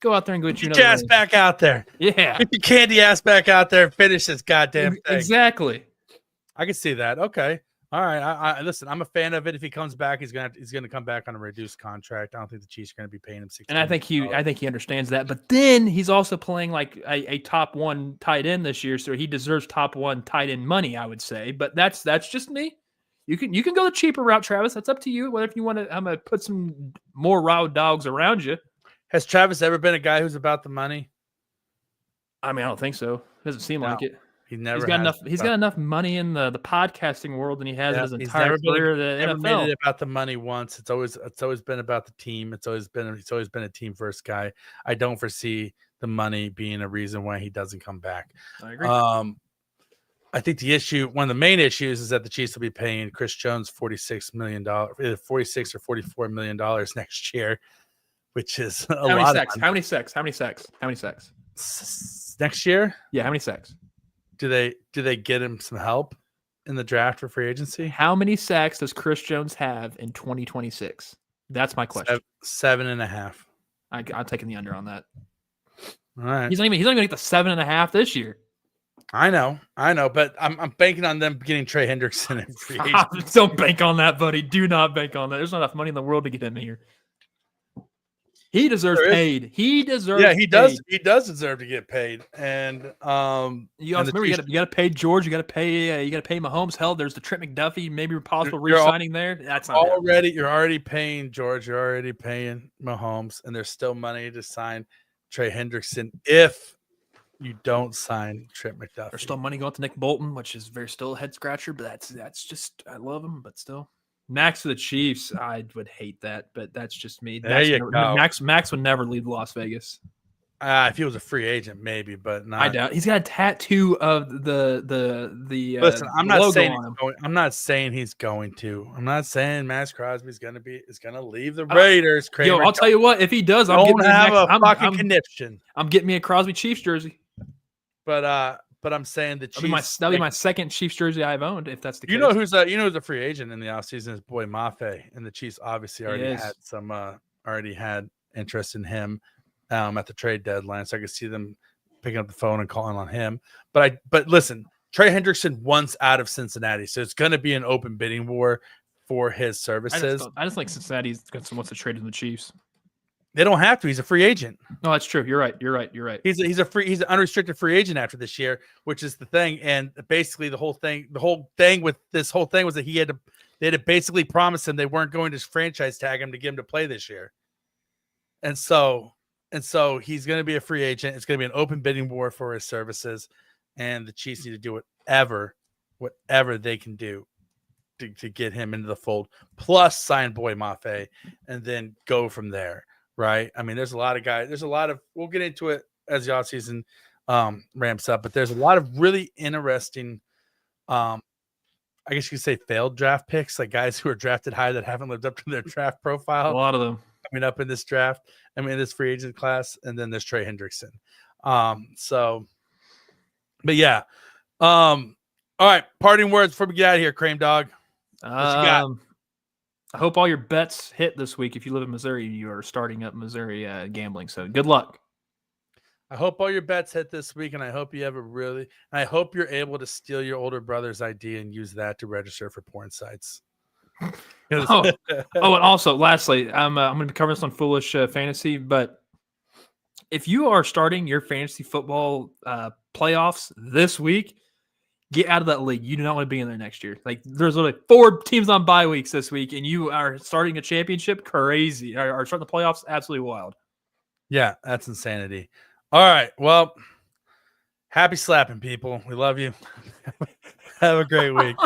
go out there and go get your ass back out there. Yeah. Get your candy ass back out there and finish this goddamn thing. Exactly. I can see that. Okay. All right. I listen, I'm a fan of it. If he comes back, he's gonna come back on a reduced contract. I don't think the Chiefs are gonna be paying him $16 And I think he understands that. But then he's also playing like a top one tight end this year, so he deserves top one tight end money, I would say. But that's just me. You can go the cheaper route, Travis. That's up to you. What if you want to? I'm gonna put some more raw dogs around you. Has Travis ever been a guy who's about the money? I mean, I don't think so. Doesn't seem like it. He never. He's got enough money in the podcasting world than he has in his entire career. Never made it about the money once. It's always been about the team. It's always been a team first guy. I don't foresee the money being a reason why he doesn't come back. I agree. I think one of the main issues is that the Chiefs will be paying Chris Jones $46 million, either $46 or $44 million next year, which is a lot. How many sacks? Next year? Yeah, how many sacks? Do they get him some help in the draft for free agency? How many sacks does Chris Jones have in 2026? That's my question. 7.5. I'm taking the under on that. All right. He's not even gonna get the 7.5 this year. I know, but I'm banking on them getting Trey Hendrickson in free agency. Don't bank on that, buddy. Do not bank on that. There's not enough money in the world to get him here. He deserves paid. He deserves. Yeah, he does. He does deserve to get paid. And you also remember you got to pay George. You got to pay. You got to pay Mahomes. Hell, there's the Trent McDuffie. Maybe possible re-signing there. That's not You're already paying George. You're already paying Mahomes, and there's still money to sign Trey Hendrickson if you don't sign Trent McDuffie. There's still money going to Nick Bolton, which is still a head scratcher. But that's just I love him, but still. Max to the Chiefs, I would hate that, but that's just me. Max would never leave Las Vegas. If he was a free agent, maybe, but not. I doubt. He's got a tattoo of the. Listen, I'm not saying on him. I'm not saying he's going to. I'm not saying Max Crosby's going to leave the Raiders. Kramer, I'll tell you what. If he does, I'm getting me a Crosby Chiefs jersey. But I'm saying the Chiefs. That'll be my second Chiefs jersey I've owned, if that's the case. You know who's a free agent in the offseason is Boy Mafe, and the Chiefs obviously already had interest in him at the trade deadline, so I could see them picking up the phone and calling on him. But listen, Trey Hendrickson wants out of Cincinnati, so it's going to be an open bidding war for his services. I just think Cincinnati wants to trade in the Chiefs. They don't have to. He's a free agent. No, that's true. You're right. He's an unrestricted free agent after this year, which is the thing. And basically, the whole thing with this whole thing was that they had to basically promise him they weren't going to franchise tag him to get him to play this year. And so he's going to be a free agent. It's going to be an open bidding war for his services, and the Chiefs need to do whatever they can do to get him into the fold. Plus, sign Boy Mafe, and then go from there. Right. I mean, there's a lot of guys. We'll get into it as the offseason ramps up, but there's a lot of really interesting, I guess you could say failed draft picks, like guys who are drafted high that haven't lived up to their draft profile. A lot of them coming up in this draft. This free agent class. And then there's Trey Hendrickson. But yeah. All right. Parting words before we get out of here, Krame Dog. What you got? I hope all your bets hit this week. If you live in Missouri, you are starting up Missouri gambling. So good luck. I hope all your bets hit this week, and I hope you I hope you're able to steal your older brother's ID and use that to register for porn sites. And also, lastly, I'm going to be covering this on Foolish Fantasy, but if you are starting your fantasy football playoffs this week, get out of that league. You do not want to be in there next year. Like there's literally 4 teams on bye weeks this week, and you are starting a championship. Crazy. Are starting the playoffs absolutely wild. Yeah, that's insanity. All right. Well, happy slapping, people. We love you. Have a great week.